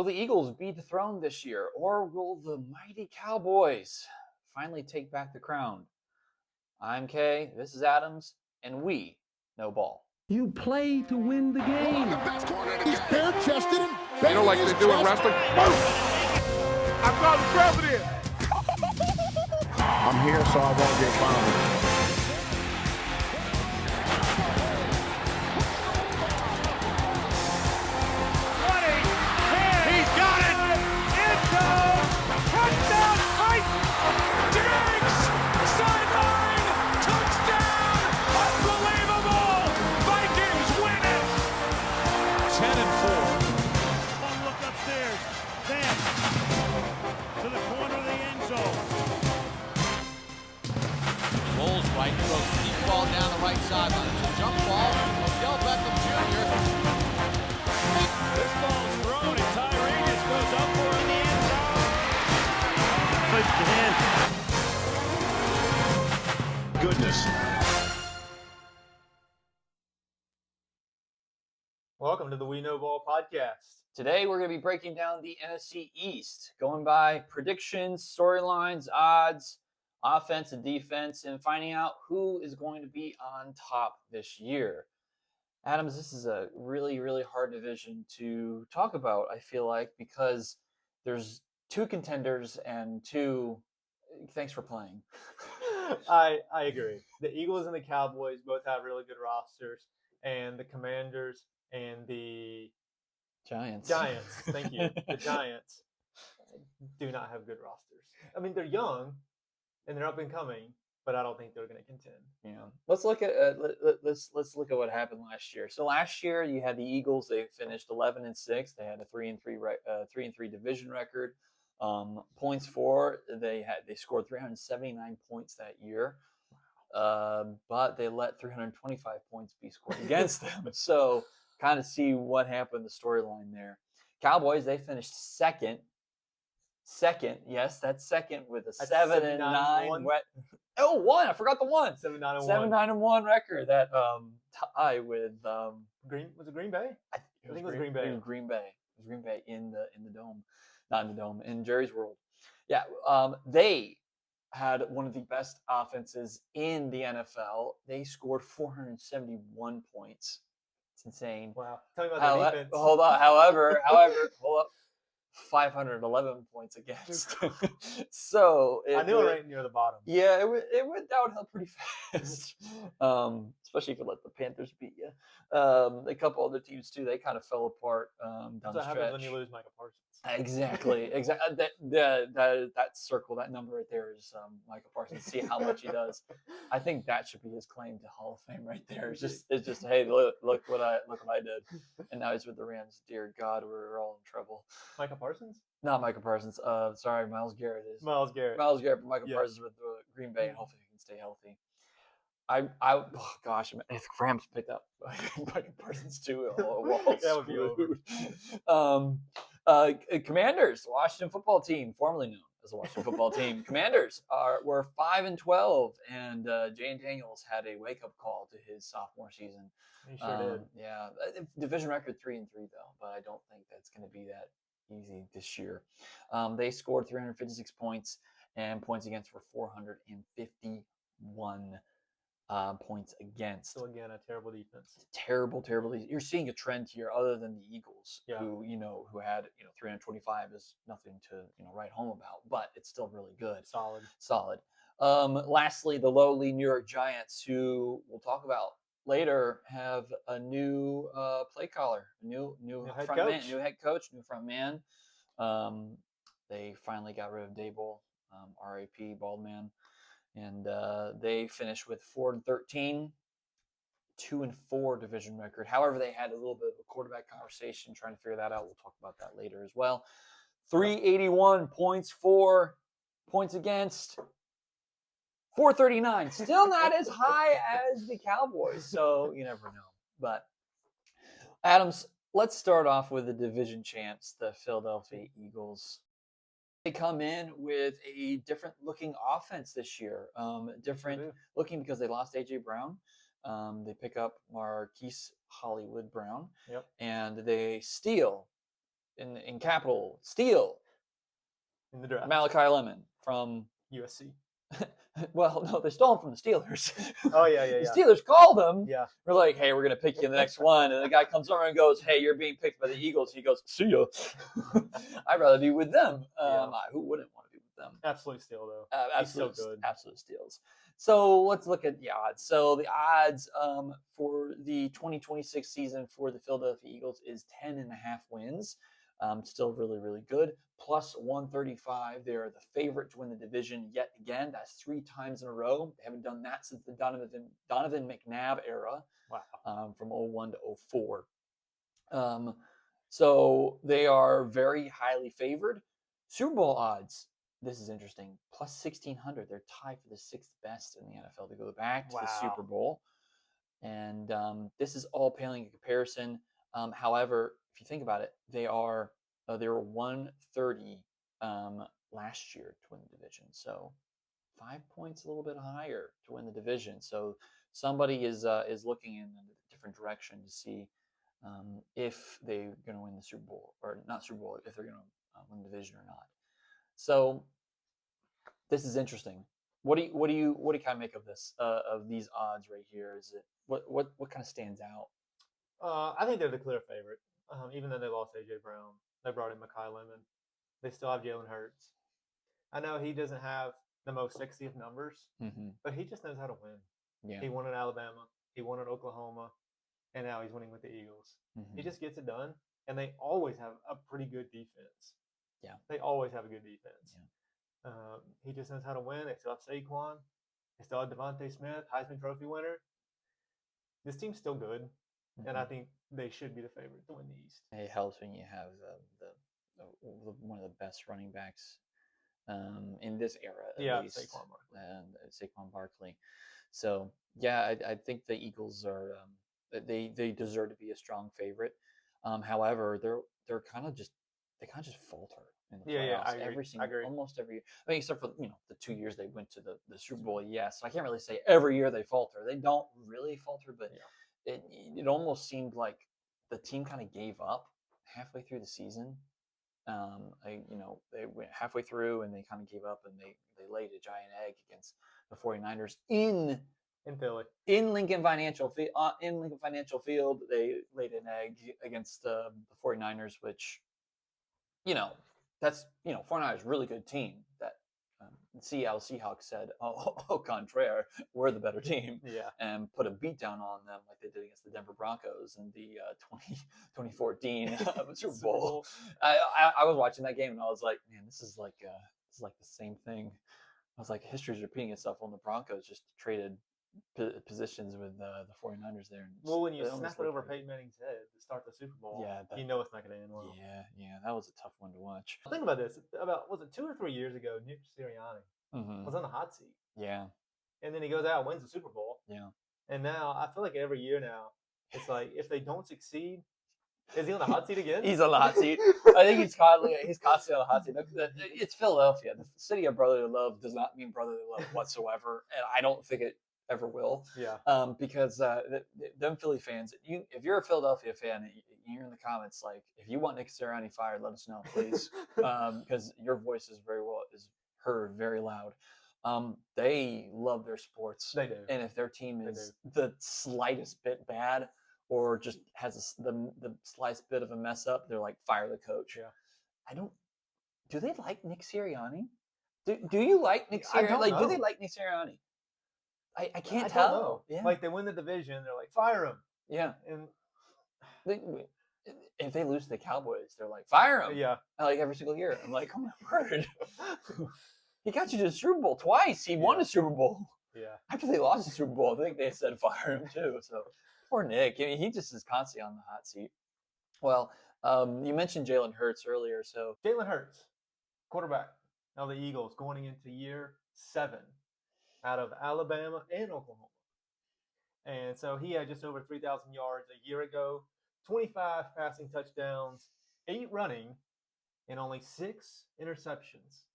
Will the Eagles be dethroned this year, or will the mighty Cowboys finally take back the crown? I'm Kay, this is Adams, and we know ball. You play to win the game. He's bare-chested and You know, like they do in wrestling. I call the president. I'm here so I won't get found. Right, throws a deep ball down the right sideline. It's a jump ball from Odell Beckham Jr. This ball's thrown and Tyree just goes up for it in the end zone. Again. Goodness. Welcome to the We Know Ball podcast. Today we're going to be breaking down the NFC East, going by predictions, storylines, odds, offense and defense, and finding out who is going to be on top this year. Adams, this is a really, really hard division to talk about, I feel like, because there's two contenders and two... Thanks for playing. I agree. The Eagles and the Cowboys both have really good rosters, and the Commanders and the Giants, thank you, the Giants do not have good rosters. I mean, they're young, and they're up and coming, but I don't think they're going to contend. Yeah, let's look at let's look at what happened last year. So last year you had the Eagles. They finished 11-6. They had a 3-3 division record. Points for they scored 379 points that year, but they let 325 points be scored against them. So kind of see what happened. The storyline there. Cowboys, they finished second. Yes, that's second with a 7-9 wet. Oh, one! I forgot the one. 7-9-1. 7-9-1 record. That tie with Was it Green Bay? I think it was Green Bay. It was Green Bay. It was Green Bay in the dome, not in the dome, in Jerry's World. Yeah, they had one of the best offenses in the NFL. They scored 471 points. It's insane. Wow. Tell me about the defense. Hold on. However, hold up. 511 points against. So I knew it right near the bottom. Yeah, it went downhill pretty fast. Especially if you let the Panthers beat you. A couple other teams too. They kind of fell apart down the stretch. That's what happens when you lose Micah Parsons. Exactly. That circle, that number right there is Micah Parsons. See how much he does. I think that should be his claim to Hall of Fame right there. It's just hey, look what I did. And now he's with the Rams. Dear God, we're all in trouble. Micah Parsons? Not Micah Parsons. Sorry, Myles Garrett is. Myles Garrett, but Micah Parsons with Green Bay, and hopefully he can stay healthy. Oh gosh, if Rams picked up Micah Parsons too, that would be over. Commanders, Washington football team, formerly known as the Washington football team. Commanders were 5-12, and Jayden Daniels had a wake-up call to his sophomore season. He sure did. Yeah, division record 3-3 though, but I don't think that's going to be that easy this year. They scored 356 points, and points against were 451 points against. So again, a terrible defense. Terrible. You're seeing a trend here, other than the Eagles, who had 325 is nothing to write home about, but it's still really good. Solid. Lastly, the lowly New York Giants, who we'll talk about later, have a new play caller, new head coach, new front man. They finally got rid of Dable, R.I.P. bald man, and they finished with 4-13, 2-4 division record. However, they had a little bit of a quarterback conversation trying to figure that out. We'll talk about that later as well. 381 points for, points against 439. Still not as high as the Cowboys, so you never know. But Adams, let's start off with the division champs, the Philadelphia Eagles. They come in with a different looking offense this year. Different looking because they lost A.J. Brown. They pick up Marquise Hollywood Brown. Yep. And they steal in capital steal in the draft. Malachi Lemon from USC. Well, no, they stole him from the Steelers. Oh, yeah. The Steelers called him. Yeah. We're like, hey, we're going to pick you in the next one. And the guy comes over and goes, hey, you're being picked by the Eagles. He goes, see ya. I'd rather be with them. Who wouldn't want to be with them? Absolute steal, though. Absolute, He's so good. Absolute steals. So let's look at the odds. So the odds for the 2026 season for the Philadelphia Eagles is 10.5 wins. Still really, really good. Plus 135. They're the favorite to win the division yet again. That's 3 times in a row. They haven't done that since the Donovan McNabb era. Wow. From 01 to 04. So they are very highly favored. Super Bowl odds. This is interesting. Plus 1,600. They're tied for the 6th best in the NFL to go back to the Super Bowl. And this is all paling in comparison. However, if you think about it, they were 130 last year to win the division. So 5 points a little bit higher to win the division. So somebody is looking in a different direction to see if they're going to win the Super Bowl or not Super Bowl, if they're going to win the division or not. So this is interesting. What do you kind of make of this of these odds right here? Is it what kind of stands out? I think they're the clear favorite. Even though they lost AJ Brown, they brought in Mekhi Lemon. They still have Jalen Hurts. I know he doesn't have the most sexiest numbers, but he just knows how to win. Yeah. He won at Alabama. He won at Oklahoma, and now he's winning with the Eagles. He just gets it done, and they always have a pretty good defense. Yeah, they always have a good defense. Yeah. He just knows how to win. They still have Saquon. They still have Devontae Smith, Heisman Trophy winner. This team's still good, and I think they should be the favorite to win the East. It helps when you have one of the best running backs in this era, at least. Saquon Barkley. So yeah, I think the Eagles are they deserve to be a strong favorite. However, they're kind of just falter in the playoffs. Almost every year. I mean, except for the 2 years they went to the Super Bowl. Yes, I can't really say every year they falter. They don't really falter, but it almost seemed like the team kind of gave up halfway through the season. They went halfway through and they kind of gave up and they laid a giant egg against the 49ers in Philly. In Lincoln Financial Field, they laid an egg against the 49ers, which that's 49ers really good team. That Seattle Seahawks said, "Au contraire, we're the better team," and put a beat down on them like they did against the Denver Broncos in the 2014 Super Bowl. I was watching that game and I was like, man, this is like the same thing. I was like, history's repeating itself when the Broncos just traded positions with the 49ers there. Well, when you snap it over Peyton Manning's head to start the Super Bowl, you know it's not going to end well. Yeah, that was a tough one to watch. Think about this. Was it 2 or 3 years ago, Nick Sirianni was on the hot seat. Yeah. And then he goes out and wins the Super Bowl. Yeah. And now, I feel like every year now, it's like, if they don't succeed, is he on the hot seat again? He's on the hot seat. I think he's constantly on the hot seat. It's Philadelphia. The city of brotherly love does not mean brotherly love whatsoever. And I don't think it ever will. Yeah. Because them Philly fans, if you're a Philadelphia fan, you're in the comments like, if you want Nick Sirianni fired, let us know, please, because your voice is heard very loud. They love their sports. They do. And if their team is the slightest bit bad or just has the slightest bit of a mess up, they're like, fire the coach. Yeah. Do they like Nick Sirianni? Do you like Nick Sirianni? Do they like Nick Sirianni? I can't tell. Yeah. Like, they win the division, they're like, fire him. Yeah. And if they lose to the Cowboys, they're like, fire him. Yeah. Like every single year. I'm like, oh my word. He got you to the Super Bowl twice. He won a Super Bowl. Yeah. After they lost the Super Bowl, I think they said fire him too. So poor Nick. I mean, he just is constantly on the hot seat. Well, you mentioned Jalen Hurts earlier. So Jalen Hurts, quarterback of the Eagles, going into year 7 out of Alabama and Oklahoma. And so he had just over 3,000 yards a year ago, 25 passing touchdowns, 8 running, and only 6 interceptions.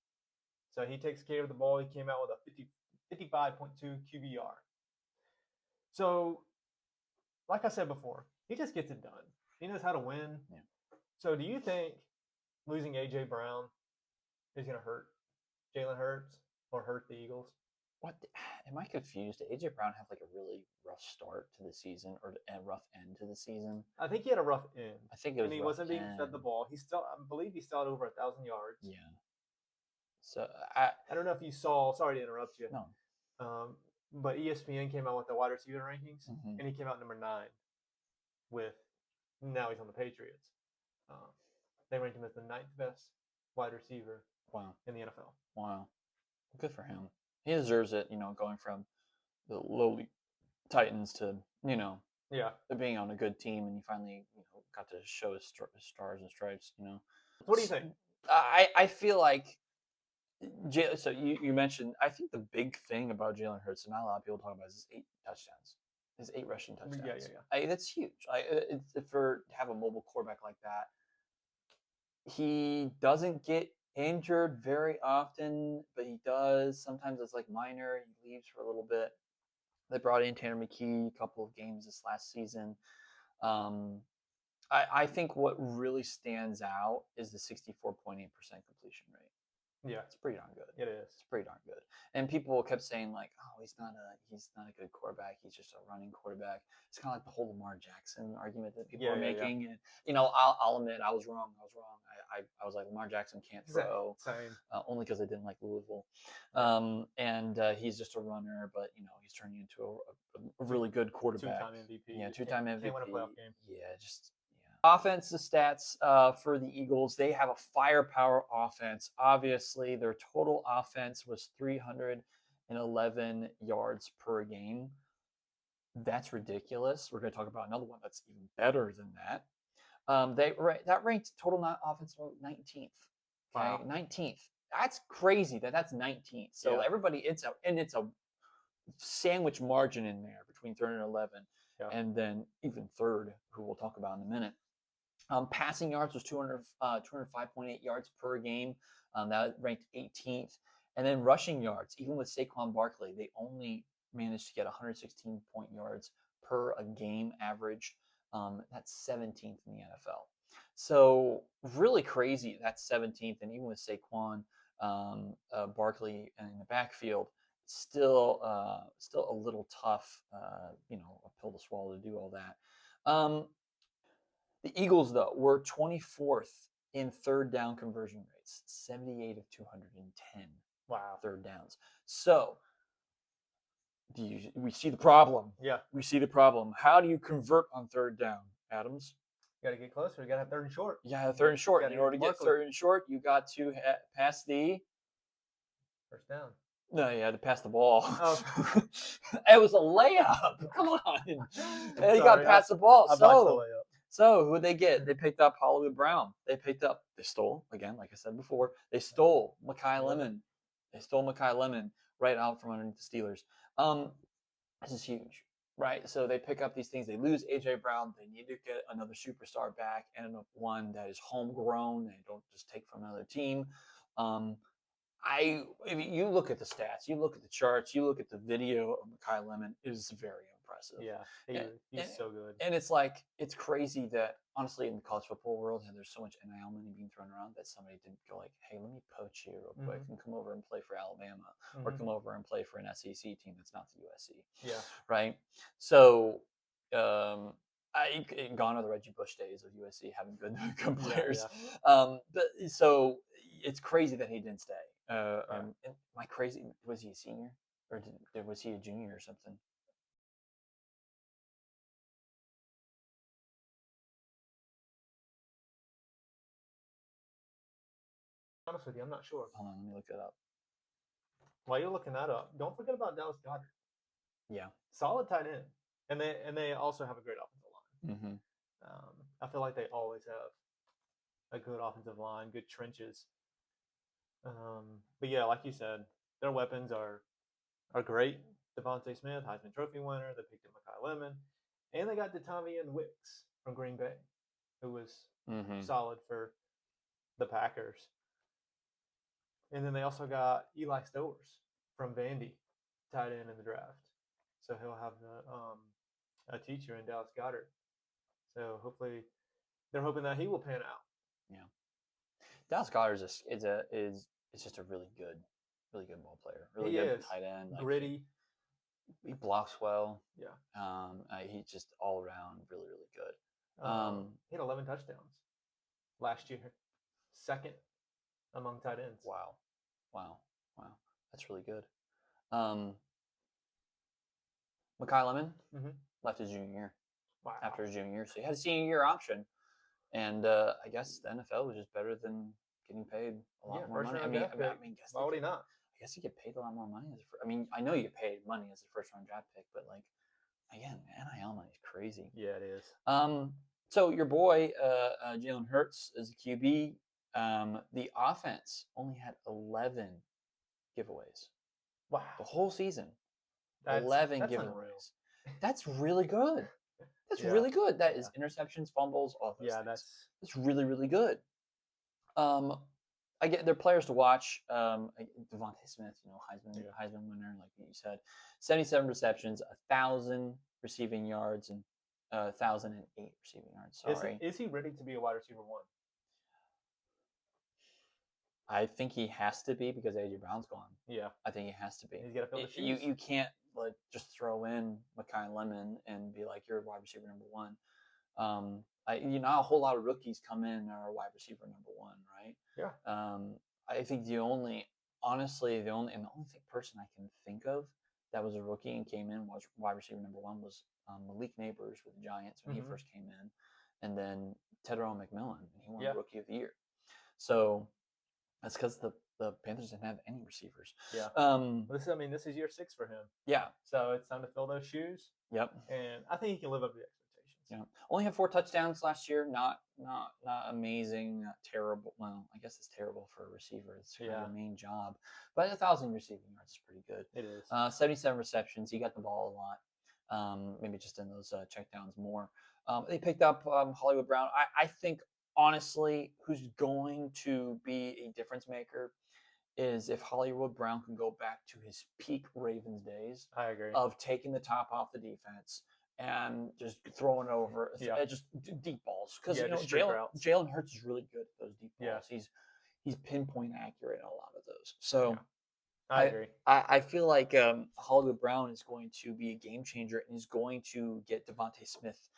So he takes care of the ball. He came out with a 55.2 QBR. So, like I said before, he just gets it done. He knows how to win. Yeah. So do you think losing A.J. Brown is going to hurt Jalen Hurts or hurt the Eagles. What am I confused? Did AJ Brown have like a really rough start to the season or a rough end to the season? I think he had a rough end. I think it was. And he rough wasn't being fed the end. ball. I believe he still had over 1,000 yards. Yeah. So I don't know if you saw. Sorry to interrupt you. No. But ESPN came out with the wide receiver rankings, Mhm. and he came out number 9. Now he's on the Patriots. They ranked him as the 9th best wide receiver. Wow. In the NFL. Wow. Good for him. He deserves it. Going from the lowly Titans to being on a good team, and you finally got to show his stars and stripes. What do you think? I feel like so you mentioned. I think the big thing about Jalen Hurts, and not a lot of people talk about, is his 8 touchdowns. His 8 rushing touchdowns. Yeah. That's huge. For to have a mobile quarterback like that, he doesn't get injured very often, but he does. Sometimes it's like minor. He leaves for a little bit. They brought in Tanner McKee a couple of games this last season. I think what really stands out is the 64.8% completion rate. Yeah, it's pretty darn good. It is. It's pretty darn good. And people kept saying like, "Oh, he's not a good quarterback. He's just a running quarterback." It's kind of like the whole Lamar Jackson argument that people are making. Yeah. And I'll admit I was wrong. I was like, Lamar Jackson can't throw. Same. Only because I didn't like Louisville. And he's just a runner, but he's turning into a really good quarterback. 2-time MVP. Yeah, 2-time MVP. Can't win a playoff game. Yeah, offensive stats for the Eagles. They have a firepower offense. Obviously, their total offense was 311 yards per game. That's ridiculous. We're going to talk about another one that's even better than that. That ranked total offense 19th. Okay, wow. 19th. That's crazy. That's 19th. So everybody, it's a sandwich margin in there between 3rd and 11, and then even 3rd, who we'll talk about in a minute. Passing yards was 205.8 yards per game. That ranked 18th. And then rushing yards, even with Saquon Barkley, they only managed to get 116 yards per a game average. That's 17th in the NFL. So really crazy. That's 17th. And even with Saquon Barkley in the backfield, still a little tough, a pill to swallow to do all that. The Eagles, though, were 24th in 3rd down conversion rates, 78 of 210 3rd downs. So we see the problem. Yeah. We see the problem. How do you convert on 3rd down, Adams? You got to get closer. You got to have 3rd and short. Yeah, 3rd and short. In order to get 3rd and short, you got to pass the first down. No, you had to pass the ball. Oh. It was a layup. Come on. You got to pass the ball. So who they get? They picked up Hollywood Brown. They stole, again, like I said before, they stole Mekhi Lemon. They stole Mekhi Lemon right out from underneath the Steelers. This is huge, right? So they pick up these things. They lose A.J. Brown. They need to get another superstar back and one that is homegrown. They don't just take from another team. If you look at the stats, you look at the charts, you look at the video of Mekhi Lemon, it is very impressive. Yeah, he's so good. And it's crazy that, honestly, in the college football world, there's so much NIL money being thrown around that somebody didn't go like, hey, let me poach you real quick and come over and play for Alabama or come over and play for an SEC team that's not the USC. Yeah. Right? So, gone are the Reggie Bush days of USC having good players. Yeah. But so it's crazy that he didn't stay. Am I crazy? Was he a senior or was he a junior or something? Honest with you, I'm not sure. Hold on, let me look it up. While you're looking that up, don't forget about Dallas Goedert. Yeah, solid tight end, and they also have a great offensive line. Mm-hmm. I feel like they always have a good offensive line, good trenches. But yeah, like you said, their weapons are great. Devontae Smith, Heisman Trophy winner. They picked up Mekhi Lemon, and they got Detavian Wicks from Green Bay, who was solid for the Packers. And then they also got Eli Stowers from Vandy, tight end in the draft. So he'll have a teacher in Dallas Goedert. So hopefully, they're hoping that he will pan out. Yeah. Dallas Goedert is just a really good ball player. Really He good is. tight end. Like, Gritty. He blocks well. Yeah. He's just all around really good. He had 11 touchdowns last year. Second among tight ends. Wow. That's really good. Mekhi Lemon left his junior year. Wow. After his junior year, so he had a senior year option, and I guess the NFL was just better than getting paid a lot more money. I mean, why would he not? I guess you get paid a lot more money I know you get paid money as a first round draft pick, but like again, NIL money is crazy. Yeah, it is. So your boy Jalen Hurts is the QB. The offense only had 11 giveaways. Wow. The whole season. That's 11 giveaways. Unreal. That's really good. That's really good. That is interceptions, fumbles, all those things. That's really good. I get their players to watch. Devontae Smith, Heisman winner, like you said, 77 receptions, 1,000 receiving yards, and 1,008 receiving yards. Sorry. Is he ready to be a wide receiver one? I think he has to be because A.J. Brown's gone. Yeah. I think he has to be. He's got to fill the shoes. You can't like just throw in Mekhi Lemon and be like, you're wide receiver number one. A whole lot of rookies come in are wide receiver number one, right? Yeah. I think the only person I can think of that was a rookie and came in was wide receiver number one was Malik Neighbors with the Giants when he first came in, and then Tedros McMillan, and he won Rookie of the Year. So that's because the Panthers didn't have any receivers. Yeah. This is year 6 for him. Yeah. So it's time to fill those shoes. Yep. And I think he can live up to the expectations. Yeah. Only had 4 touchdowns last year. Not amazing. Not terrible. Well, I guess it's terrible for a receiver. It's kind of the main job. But 1,000 receiving yards is pretty good. It is. 77 receptions. He got the ball a lot. Maybe just in those checkdowns more. They picked up Hollywood Brown. I think, honestly, who's going to be a difference maker is if Hollywood Brown can go back to his peak Ravens days. I agree. Of taking the top off the defense and just throwing over just deep balls. Because Jalen Hurts is really good at those deep balls. Yeah. He's pinpoint accurate on a lot of those. So I agree. I feel like Hollywood Brown is going to be a game changer and is going to get Devontae Smith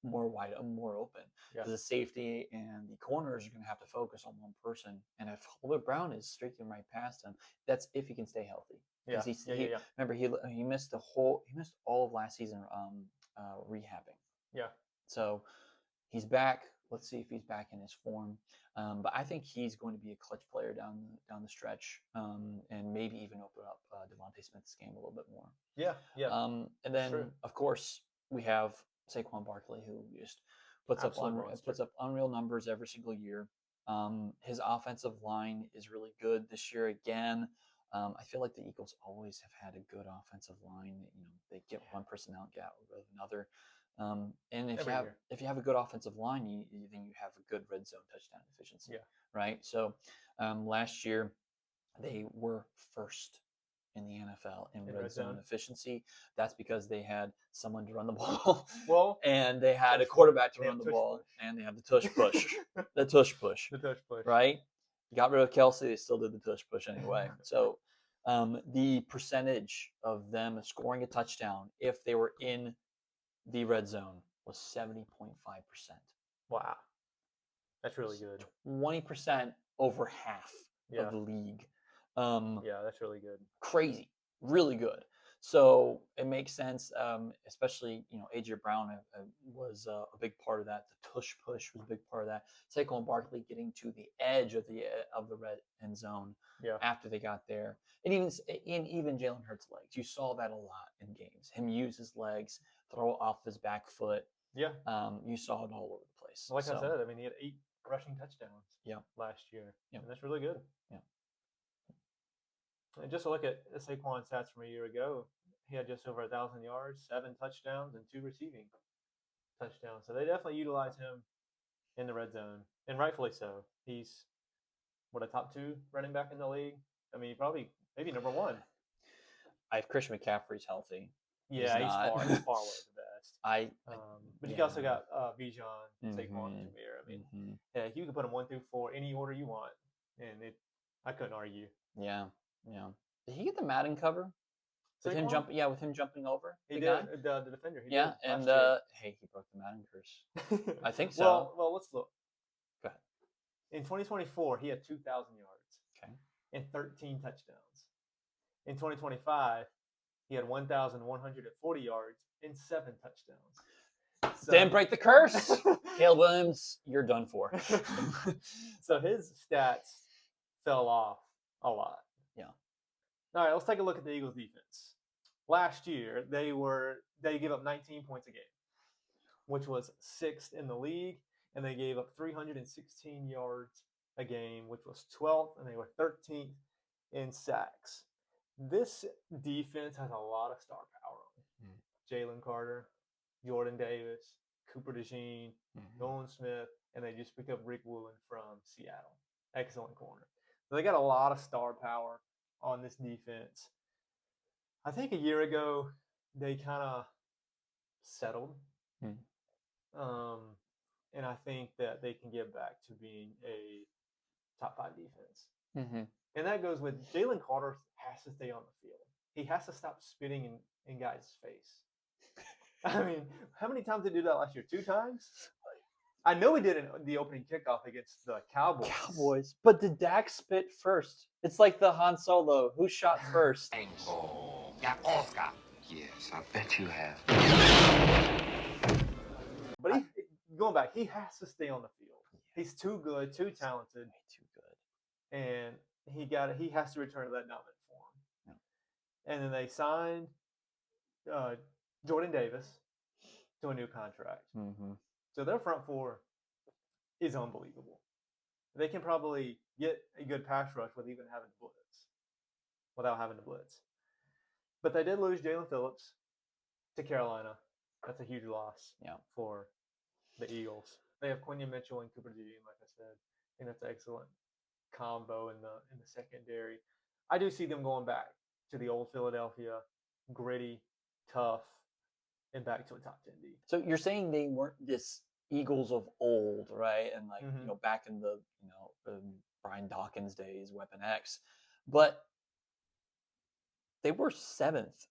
more open. Because the safety and the corners are going to have to focus on one person. And if Hollywood Brown is streaking right past him, that's if he can stay healthy. Remember, he missed all of last season rehabbing. Yeah. So he's back. Let's see if he's back in his form. But I think he's going to be a clutch player down the stretch, and maybe even open up Devontae Smith's game a little bit more. Yeah. And then of course we have Saquon Barkley, who just puts up unreal numbers every single year. His offensive line is really good this year again. I feel like the Eagles always have had a good offensive line. They get one person out, get with another. And if you have a good offensive line, then you have a good red zone touchdown efficiency. Yeah. Right. So last year they were first in the NFL in red zone efficiency. That's because they had someone to run the ball, and they had a quarterback to run the ball, and they had the tush push, the tush push, right? You got rid of Kelsey, they still did the tush push anyway. So the percentage of them scoring a touchdown if they were in the red zone was 70.5%. Wow, that's really good. 20% over half of the league. That's really good. Crazy, really good. So it makes sense, especially A.J. Brown was a big part of that. The tush push was a big part of that. Saquon Barkley getting to the edge of the red end zone after they got there, and even Jalen Hurts' legs. You saw that a lot in games. Him use his legs, throw off his back foot. Yeah. You saw it all over the place. Like I said, he had 8 rushing touchdowns. Last year. Yeah. And that's really good. Yeah. And just to look at Saquon's stats from a year ago, he had just over 1,000 yards, 7 touchdowns, and 2 receiving touchdowns. So they definitely utilize him in the red zone, and rightfully so. He's a top 2 running back in the league. Maybe number 1. If Christian McCaffrey's healthy. Yeah, he's far away from that. best. But you also got Bijan, Saquon, Mhm. Jameer. I mean, Mhm. yeah, you can put them 1 through 4 any order you want, and I couldn't argue. Yeah. Did he get the Madden cover? With him Saquon? with him jumping over He the did guy? the defender. He Yeah, did and last year. hey, he broke the Madden curse. I think so. Well, let's look. Go ahead. In 2024, he had 2,000 yards Okay. and 13 touchdowns. In 2025, he had 1,140 yards and 7 touchdowns. So, Didn't break the curse. Caleb Williams, you're done for. So his stats fell off a lot. Yeah. All right, let's take a look at the Eagles defense. Last year, they gave up 19 points a game, which was 6th in the league, and they gave up 316 yards a game, which was 12th, and they were 13th in sacks. This defense has a lot of star power on it. Jalen Carter, Jordan Davis, Cooper DeJean, Nolan Smith, and they just picked up Rick Woolen from Seattle. Excellent corner. So they got a lot of star power on this defense. I think a year ago they kind of settled. And I think that they can get back to being a top 5 defense. And that goes with Jalen Carter has to stay on the field. He has to stop spitting in guys' face. I mean, how many times did he do that last year? 2 times? I know he did it in the opening kickoff against the Cowboys. But did Dak spit first? It's like the Han Solo. Who shot first? Oscar. Yes, I bet you have. But going back, he has to stay on the field. He's too good, too talented. Way too good. And he has to return to that dominant form. Yeah. And then they signed Jordan Davis to a new contract. So their front 4 is unbelievable. They can probably get a good pass rush without having to blitz. But they did lose Jalen Phillips to Carolina. That's a huge loss for the Eagles. They have Quinion Mitchell and Cooper DeJean, like I said. I think that's an excellent combo in the secondary. I do see them going back to the old Philadelphia, gritty, tough, and back to a top 10 D. So you're saying they weren't this Eagles of old, right? And back in the Brian Dawkins days, Weapon X, but they were 7th.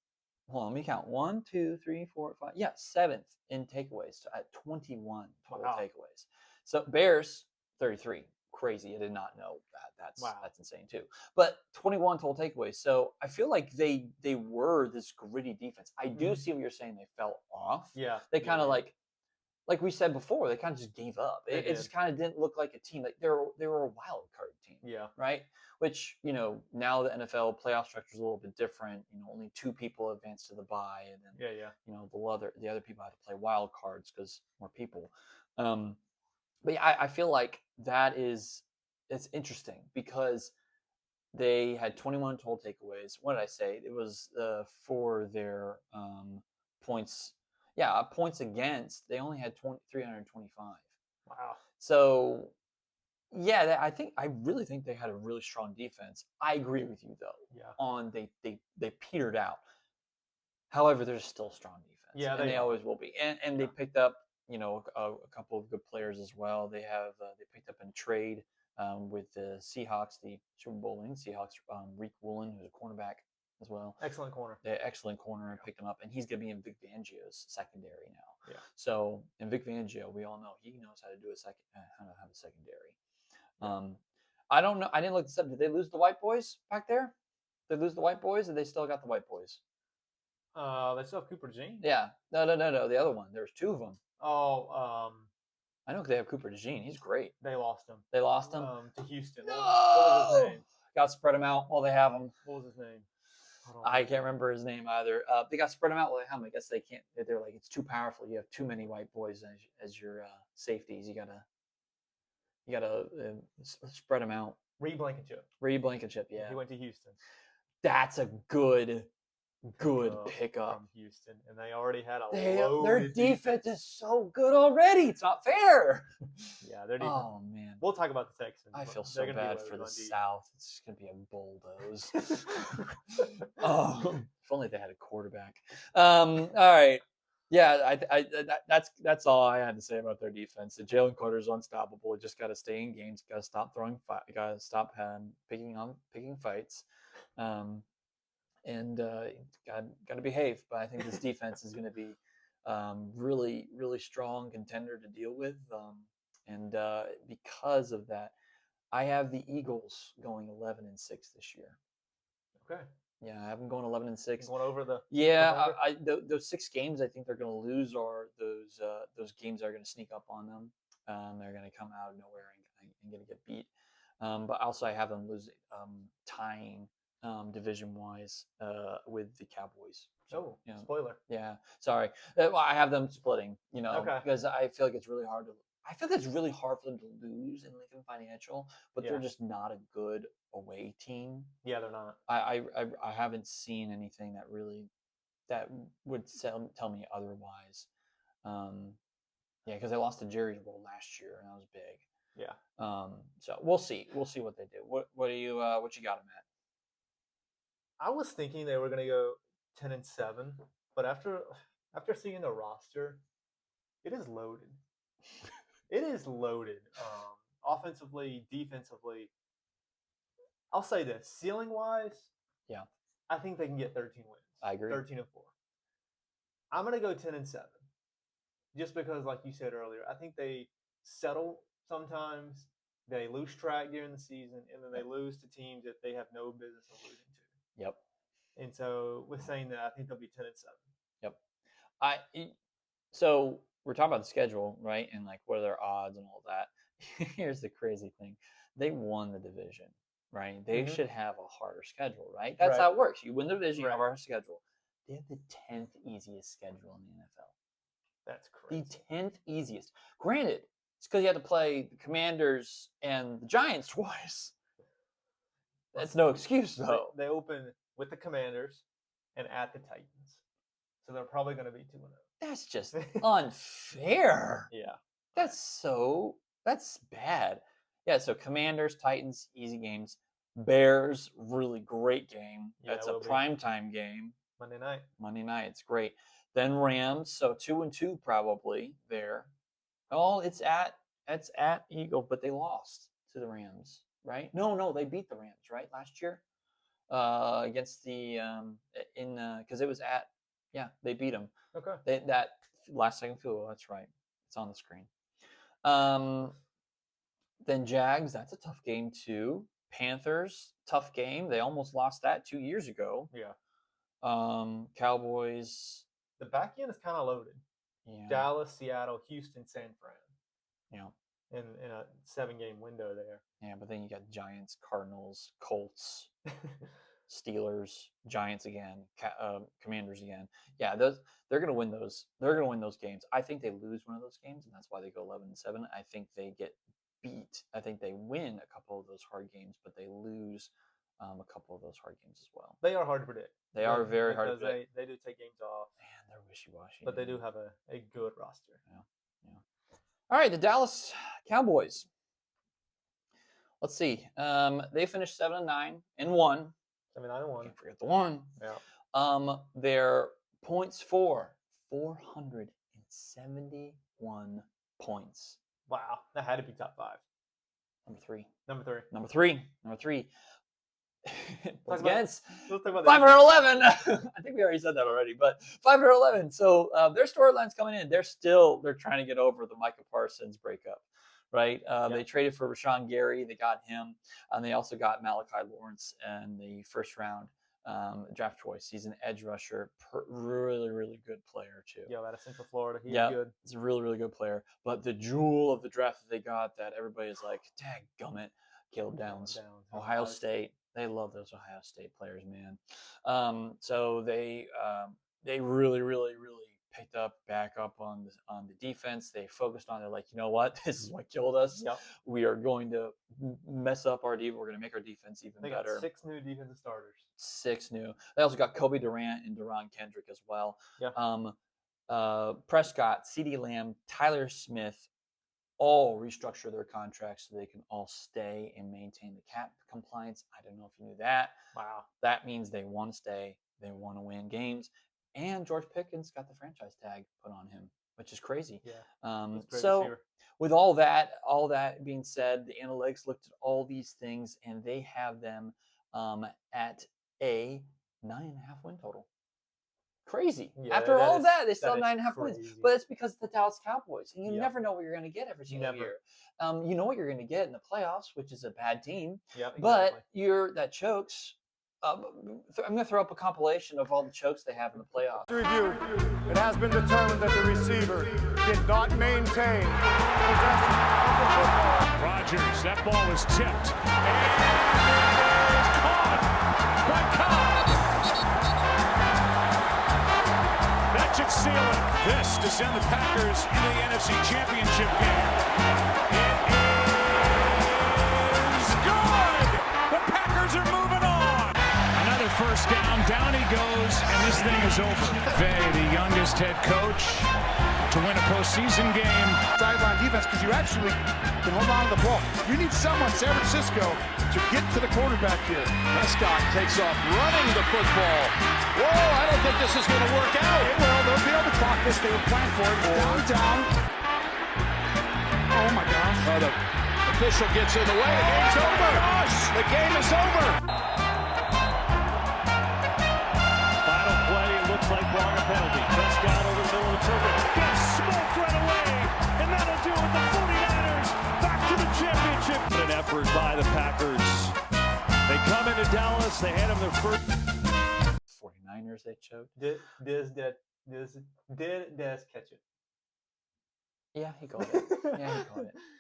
Hold on, let me count. 1, 2, 3, 4, 5. Yeah, 7th in takeaways at 21 total takeaways. So Bears 33. Crazy. I did not know that. That's insane too. But 21 total takeaways. So I feel like they were this gritty defense. I do see what you're saying. They fell off. Yeah. They kind of like we said before, they kind of just gave up. It just kind of didn't look like a team. Like they were a wild card team. Yeah. Right. Which now the NFL playoff structure is a little bit different. Only 2 people advance to the bye, and then the other people have to play wild cards because more people. But yeah, I feel like it's interesting because they had 21 total takeaways. What did I say? It was for their points. Yeah, points against. They only had 325. Wow. So, yeah, I really think they had a really strong defense. I agree with you though. Yeah. They petered out. However, there's still a strong defense. Yeah, and they always will be. And they picked up a couple of good players as well. They picked up in trade with the Seahawks, the Super Bowl winning Seahawks, Rick Woolen, who's a cornerback as well. Excellent corner. The excellent corner, and picked him up, and he's going to be in Vic Fangio's secondary now. Yeah. So, in Vic Fangio, we all know he knows how to do how to have a secondary. I don't know. I didn't look this up. Did they lose the white boys back there? Did they lose the white boys, or they still got the white boys? They still have Cooper DeJean. Yeah. No. The other one. There's 2 of them. Oh, I know they have Cooper DeJean. He's great. They lost him. They lost him to Houston. No! What was his name? Got to spread him out while they have him. What was his name? I can't remember his name either. They got to spread him out while they have him. I guess they can't. They're like, it's too powerful. You have too many white boys as your safeties. You gotta spread them out. Reed Blankenship. Yeah. He went to Houston. That's a good pickup from Houston, and they already had their defense is so good already. It's not fair. Yeah, their defense. Oh man, we'll talk about the Texans. I feel so bad for the South. It's just gonna be a bulldoze. Oh, if only they had a quarterback. All right, Yeah, that's all I had to say about their defense. The Jalen Carter's unstoppable. You just got to stay in games. Got to stop throwing. Got to stop picking fights, and got to behave. But I think this defense is going to be really really strong contender to deal with. And because of that, I have the Eagles going 11-6 this year. Okay. Yeah, I have them going 11-6. Going over the. Yeah, those 6 games I think they're going to lose are those games that are going to sneak up on them. They're going to come out of nowhere and going to get beat. But also I have them tying division wise with the Cowboys. So, spoiler. Yeah, sorry. I have them splitting. Okay. Because I feel like it's really hard for them to lose in Lincoln Financial, but they're just not a good away team. Yeah, they're not. I haven't seen anything that would tell me otherwise. Yeah, because they lost to Jerry's World last year, and that was big. Yeah. So we'll see what they do. What do you what you got them at? I was thinking they were gonna go 10-7, but after seeing the roster, it is loaded. It is loaded. Offensively, defensively. I'll say this: ceiling wise, yeah, I think they can get 13 wins. I agree. 13-4. I'm gonna go 10-7, just because, like you said earlier, I think they settle sometimes. They lose track during the season, and then they lose to teams that they have no business of losing to. Yep. And so, with saying that, I think they'll be 10-7. Yep. So we're talking about the schedule, right? And like what are their odds and all that. Here's the crazy thing: they won the division, right? They should have a harder schedule, right? That's how it works. You win the division, you have a harder schedule. They have the 10th easiest schedule in the NFL. That's crazy. The 10th easiest. Granted, it's because you had to play the Commanders and the Giants twice. That's no excuse, though. They open with the Commanders and at the Titans. So they're probably going to be 2-0. That's just unfair. Yeah. That's bad. Yeah, so Commanders, Titans, easy games. Bears, really great game. That's a primetime game. Monday night, it's great. Then Rams, so 2-2 probably there. Oh, it's at Eagle, but they lost to the Rams, right? No, they beat the Rams, right, last year, against the because it was they beat them. Okay. That last second field goal, that's right. It's on the screen. Then Jags, that's a tough game too. Panthers, tough game. They almost lost that 2 years ago. Yeah. Cowboys. The back end is kind of loaded. Yeah. Dallas, Seattle, Houston, San Fran. Yeah. In a 7-game window there. Yeah, but then you got Giants, Cardinals, Colts, Steelers, Giants again, Commanders again. Yeah, they're gonna win those. They're gonna win those games. I think they lose one of those games, and that's why they go 11-7. I think they get beat. I think they win a couple of those hard games, but they lose a couple of those hard games as well. They are hard to predict. They are very hard to predict. They do take games off. Man, they're wishy-washy. But they do have a good roster. Yeah. All right, the Dallas Cowboys. Let's see. They finished 7-9 and 1. 7-9-1. Can't forget the 1. Yeah. Their points for 471 points. Wow, that had to be top 5. Number 3. Against 511. I think we already said that already, but 511. So their storyline's coming in. They're trying to get over the Micah Parsons breakup, right? They traded for Rashawn Gary. They got him, and they also got Malachi Lawrence in the first round draft choice. He's an edge rusher, really, really good player too. Yeah, out of Central Florida. He's good. He's a really, really good player. But the jewel of the draft that they got that everybody's like, dadgummit, Caleb Downs. Ohio State. They love those Ohio State players, man. So they really, really, really picked back up on the defense. They focused on it. Like, you know what? This is what killed us. Yep. We are going to mess up our defense. We're going to make our defense even better. They got 6 new defensive starters. 6 new. They also got Kobe Durant and Deron Kendrick as well. Yeah. Prescott, CeeDee Lamb, Tyler Smith, all restructure their contracts so they can all stay and maintain the cap compliance. I don't know if you knew that. Wow. That means they want to stay. They want to win games. and George Pickens got the franchise tag put on him, which is crazy. Yeah. So with all that being said, the analytics looked at all these things, and they have them at a 9.5 win total. Crazy. Yeah, After all of that, they still that have is 9.5 wins. crazy. But it's because of the Dallas Cowboys. And you Yep. never know what you're going to get every single Never. year. You know what you're going to get in the playoffs, which is a bad team. Yep, But exactly. that chokes. I'm going to throw up a compilation of all the chokes they have in the playoffs. Review. It has been determined that the receiver did not maintain possession of the football. Rodgers, that ball is tipped. And it is caught by Cobb. That should seal it. This to send the Packers into the NFC Championship game. It is good. The Packers are moving on. Another first down. Down he goes, and this thing is over. Vay, the youngest head coach to win a postseason game. Sideline defense, because you actually can hold on to the ball. You need someone, San Francisco, to get to the quarterback here. Prescott takes off running the football. Whoa, I don't think this is going to work out. It will. They'll be able to clock this. They were planning for it. Down. Oh, my gosh. The official gets in the way. The game's over. The game is over. Final play, it looks like wrong a penalty. Prescott over the middle of the turret. Gets smoked right away. And that'll do it. The 49ers back to the championship. An effort by the Packers. They come into Dallas. They had them their first. 49ers, they choked. Did Des catch it? Yeah, he caught it. Yeah,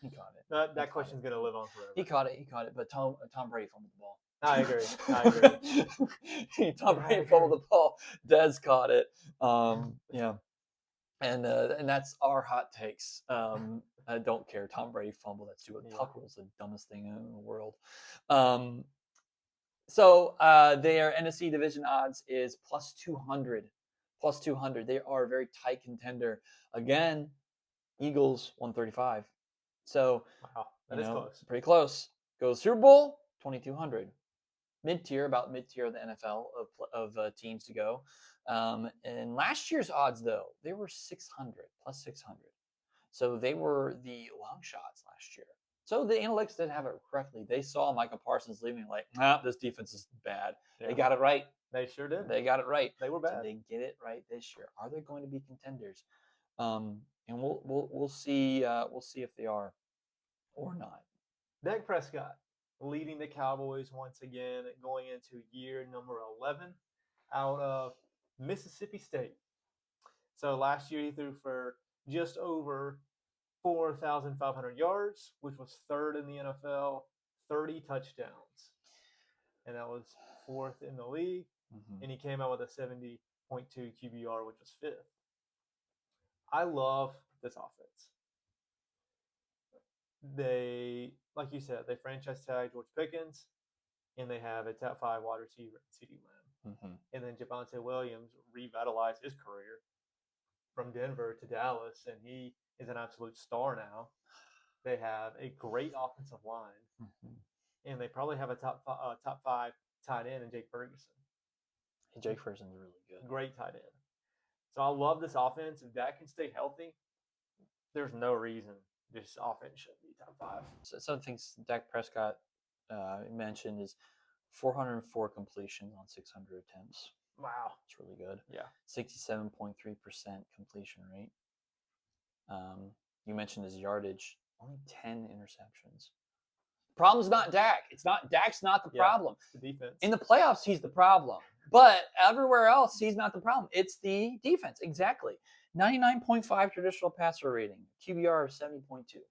he caught it. That question's going to live on forever. He caught it. But Tom Brady fumbled the ball. I agree. Tom Brady fumbled the ball. Dez caught it. Yeah. And that's our hot takes. I don't care. Tom Brady fumbled. That's stupid. Tucker was the dumbest thing in the world. So their NFC division odds is plus 200. Plus 200. They are a very tight contender. Again, Eagles 135. So wow, that is close. Pretty close. Goes Super Bowl 2200. Mid-tier, about mid-tier of the NFL of teams to go. And last year's odds, though, they were 600, plus 600. So they were the long shots last year. So the analytics didn't have it correctly. They saw Michael Parsons leaving like, this defense is bad. Yeah. They got it right. They sure did. They got it right. They were bad. So they get it right this year. Are they going to be contenders? And we'll see. We'll see if they are or not. Dak Prescott leading the Cowboys once again, going into year number 11 out of Mississippi State. So last year he threw for just over 4,500 yards, which was third in the NFL, 30 touchdowns. And that was fourth in the league. Mm-hmm. And he came out with a 70.2 QBR, which was fifth. I love this offense. They, like you said, they franchise tagged George Pickens, and they have a top 5 wide receiver, CeeDee Lamb. Mm-hmm. And then Javonte Williams revitalized his career from Denver to Dallas, and he is an absolute star now. They have a great offensive line, mm-hmm. and they probably have a top 5 tight end in Jake Ferguson. Hey, Jake Ferguson's really good. Great tight end. So I love this offense. If that can stay healthy, there's no reason this offense shouldn't be top 5. So some of the things Dak Prescott mentioned is 404 completions on 600 attempts. Wow. It's really good. Yeah. 67.3% completion rate. You mentioned his yardage. Only 10 interceptions. Problem's not Dak. Dak's not the problem. It's the defense. In the playoffs, he's the problem. But everywhere else, he's not the problem. It's the defense. Exactly. 99.5 traditional passer rating. QBR of 70.2.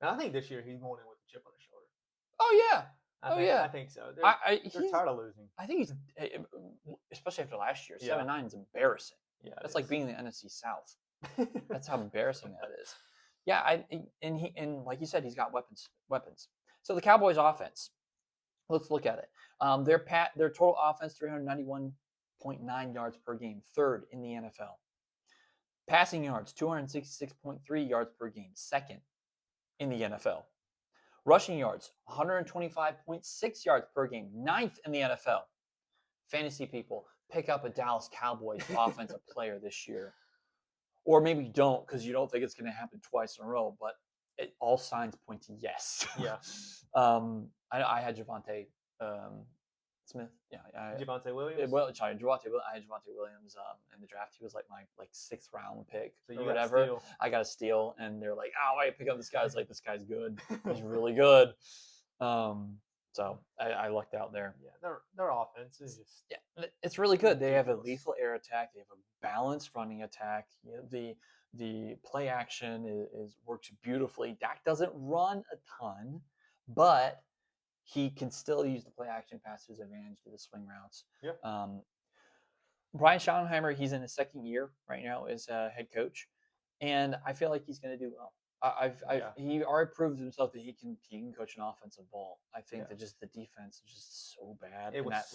And I think this year he's going in with a chip on his shoulder. Oh, yeah. I think so. They're tired of losing. I think he's, especially after last year, 7-9 is embarrassing. Yeah, that's like being in the NFC South. That's how embarrassing that is. Yeah, and like you said, he's got weapons. So the Cowboys' offense. Let's look at it. Their total offense 391.9 yards per game, third in the NFL. Passing yards 266.3 yards per game, second in the NFL. Rushing yards 125.6 yards per game, ninth in the NFL. Fantasy people pick up a Dallas Cowboys offensive player this year. Or maybe you don't because you don't think it's going to happen twice in a row, but all signs point to yes. Yeah. I had Javonte Smith. Yeah, Javonte Williams. I had Javonte Williams in the draft. He was like my 6th round pick So or whatever. I got a steal, and they're like, "Oh, why pick up this guy?" It's like, this guy's good. He's really good. So I lucked out there. Yeah, their offense is just it's really good. They have a lethal air attack. They have a balanced running attack. You know, the play action works beautifully. Dak doesn't run a ton, but he can still use the play action pass to his advantage to the swing routes. Yeah. Brian Schottenheimer, he's in his 2nd year right now as a head coach, and I feel like he's going to do well. He already proved himself that he can coach an offensive ball. I think that just the defense is just so bad, and that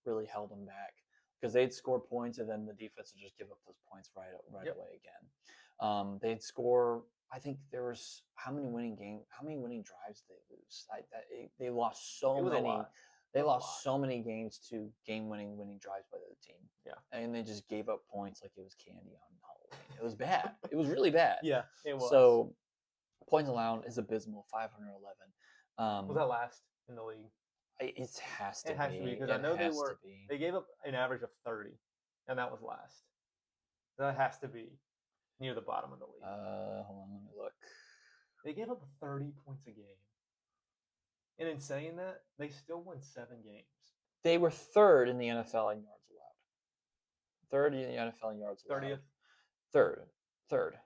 really held them back because they'd score points and then the defense would just give up those points right away again. They'd score. I think there was how many winning drives did they lose? They lost so many. They lost so many games to game-winning drives by the other team. Yeah, and they just gave up points like it was candy on Halloween. It was bad. It was really bad. Yeah, it was. So points allowed is abysmal, 511. Was that last in the league? It has to be. It has to be because I know they gave up an average of 30, and that was last. That has to be near the bottom of the league. Hold on, let me look. They gave up 30 points a game. And in saying that, they still won 7 games. They were 3rd in the NFL in yards allowed. 3rd in the NFL in yards allowed. 30th? 3rd.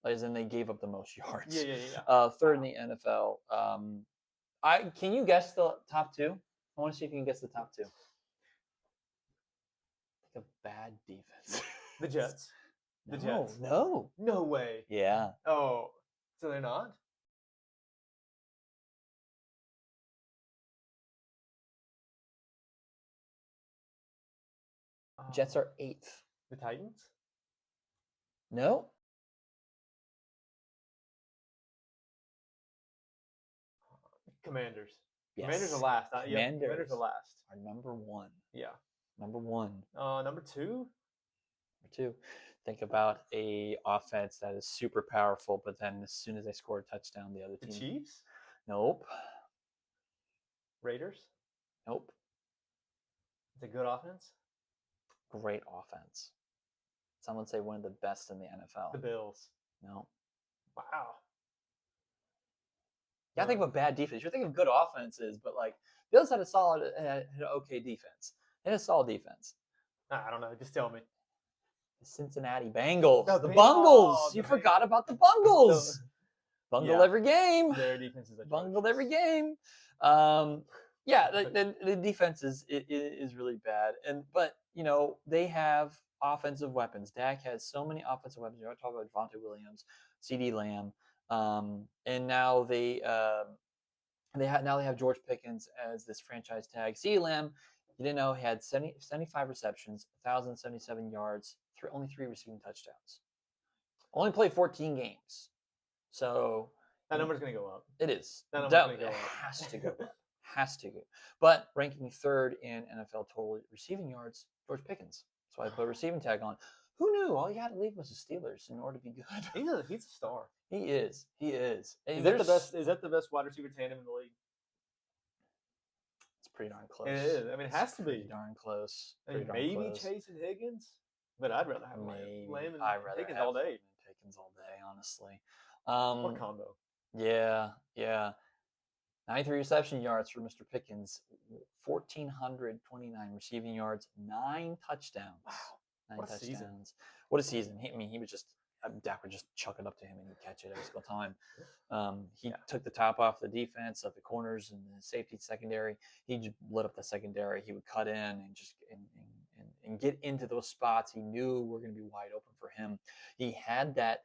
As in they gave up the most yards. Yeah. 3rd in the NFL. Can you guess the top 2? I want to see if you can guess the top 2. Like a bad defense. The Jets. The Jets. No way. Yeah. Oh, so they're not? Jets are 8th. The Titans? No. Commanders. Yes. Commanders are last. Commanders are last. Are number 1. Yeah. Number 1. Number 2? Number 2. Think about a offense that is super powerful, but then as soon as they score a touchdown, the other team. The Chiefs? Nope. Raiders? Nope. It's a good offense? Great offense. Some would say one of the best in the NFL. The Bills. No. Wow. Yeah, I think of a bad defense. You're thinking of good offenses, but like Bills had an okay defense. They had a solid defense. I don't know. Just tell me. The Cincinnati Bengals. No, the Bungles. You forgot about the Bungles. Bungled every game. Their defense is bungled every game. The defense is really bad. But they have offensive weapons. Dak has so many offensive weapons. You're talking about Javonte Williams, CD Lamb, and now they have George Pickens as this franchise tag. CD Lamb, you didn't know, he had 75 receptions, 1,077 yards, only 3 receiving touchdowns. Only played 14 games. So that number's going to go up. It is. That number's going to go up. Has to go up. Has to go. But ranking 3rd in NFL total receiving yards, George Pickens. So I put a receiving tag on. Who knew? All you had to leave was the Steelers in order to be good. He's a star. He is. Is that the best wide receiver tandem in the league? It's pretty darn close. It is. I mean, it has to be. Pretty darn close. Maybe Chase and Higgins, but I'd rather have Lamb and Higgins all day. Pickens all day, honestly. What combo? Yeah. 93 reception yards for Mr. Pickens, 1,429 receiving yards, 9 touchdowns. Wow. 9 what touchdowns. Season. What a season. He was just, Dak would just chuck it up to him and he'd catch it every single time. He took the top off the defense, of the corners and the safety secondary. He just lit up the secondary. He would cut in and just and get into those spots he knew were going to be wide open for him. He had that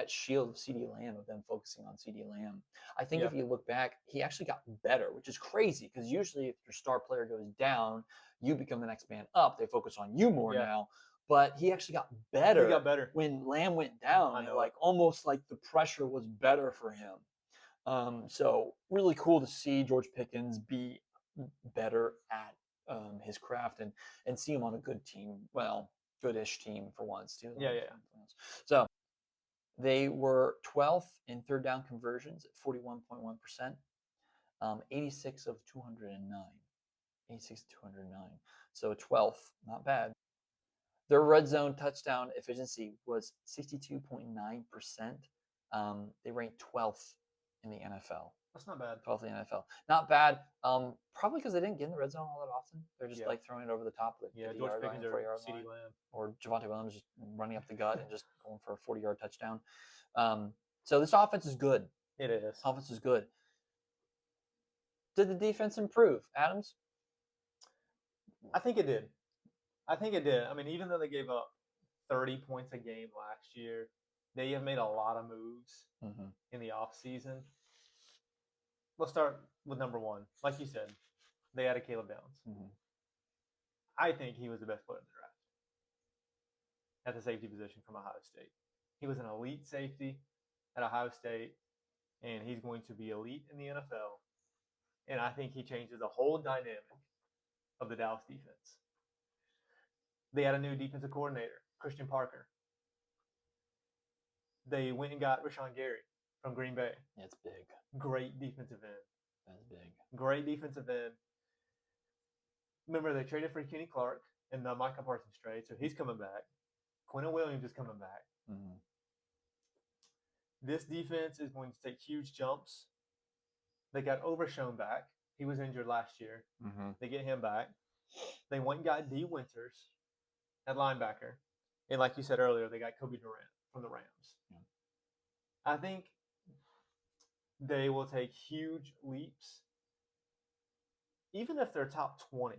shield of CD Lamb, of them focusing on CD Lamb. I think if you look back, he actually got better, which is crazy because usually if your star player goes down, you become the next man up. They focus on you more now. But he actually got better. He got better when Lamb went down. Almost like the pressure was better for him. So really cool to see George Pickens be better at his craft and see him on a good team. Well, goodish team for once too. Yeah. So they were 12th in third down conversions at 41.1%, 86 of 209. 86 to 209. So 12th, not bad. Their red zone touchdown efficiency was 62.9%. They ranked 12th in the NFL. That's not bad. 12th in the NFL. Not bad. Probably because they didn't get in the red zone all that often. They're just like throwing it over the top of the 50 George yard line, Pickens 40 or yard CeeDee line. Lamb. Or Javonte Williams just running up the gut and just going for a 40-yard touchdown. So this offense is good. It is. Offense is good. Did the defense improve, Adams? I think it did. I mean, even though they gave up 30 points a game last year, they have made a lot of moves in the offseason. Let's start with number one. Like you said, they added Caleb Downs. I think he was the best player in the draft at the safety position from Ohio State. He was an elite safety at Ohio State, and he's going to be elite in the NFL. And I think he changes the whole dynamic of the Dallas defense. They had a new defensive coordinator, Christian Parker. They went and got Rashawn Gary from Green Bay. It's big. Great defensive end. That's big. Great defensive end. Remember, they traded for Kenny Clark in the Micah Parsons trade, so he's coming back. Quentin Williams is coming back. This defense is going to take huge jumps. They got Overshown back. He was injured last year. They get him back. They went and got D. Winters at linebacker. And like you said earlier, they got Kobe Durant from the Rams. I think they will take huge leaps. Even if they're top 20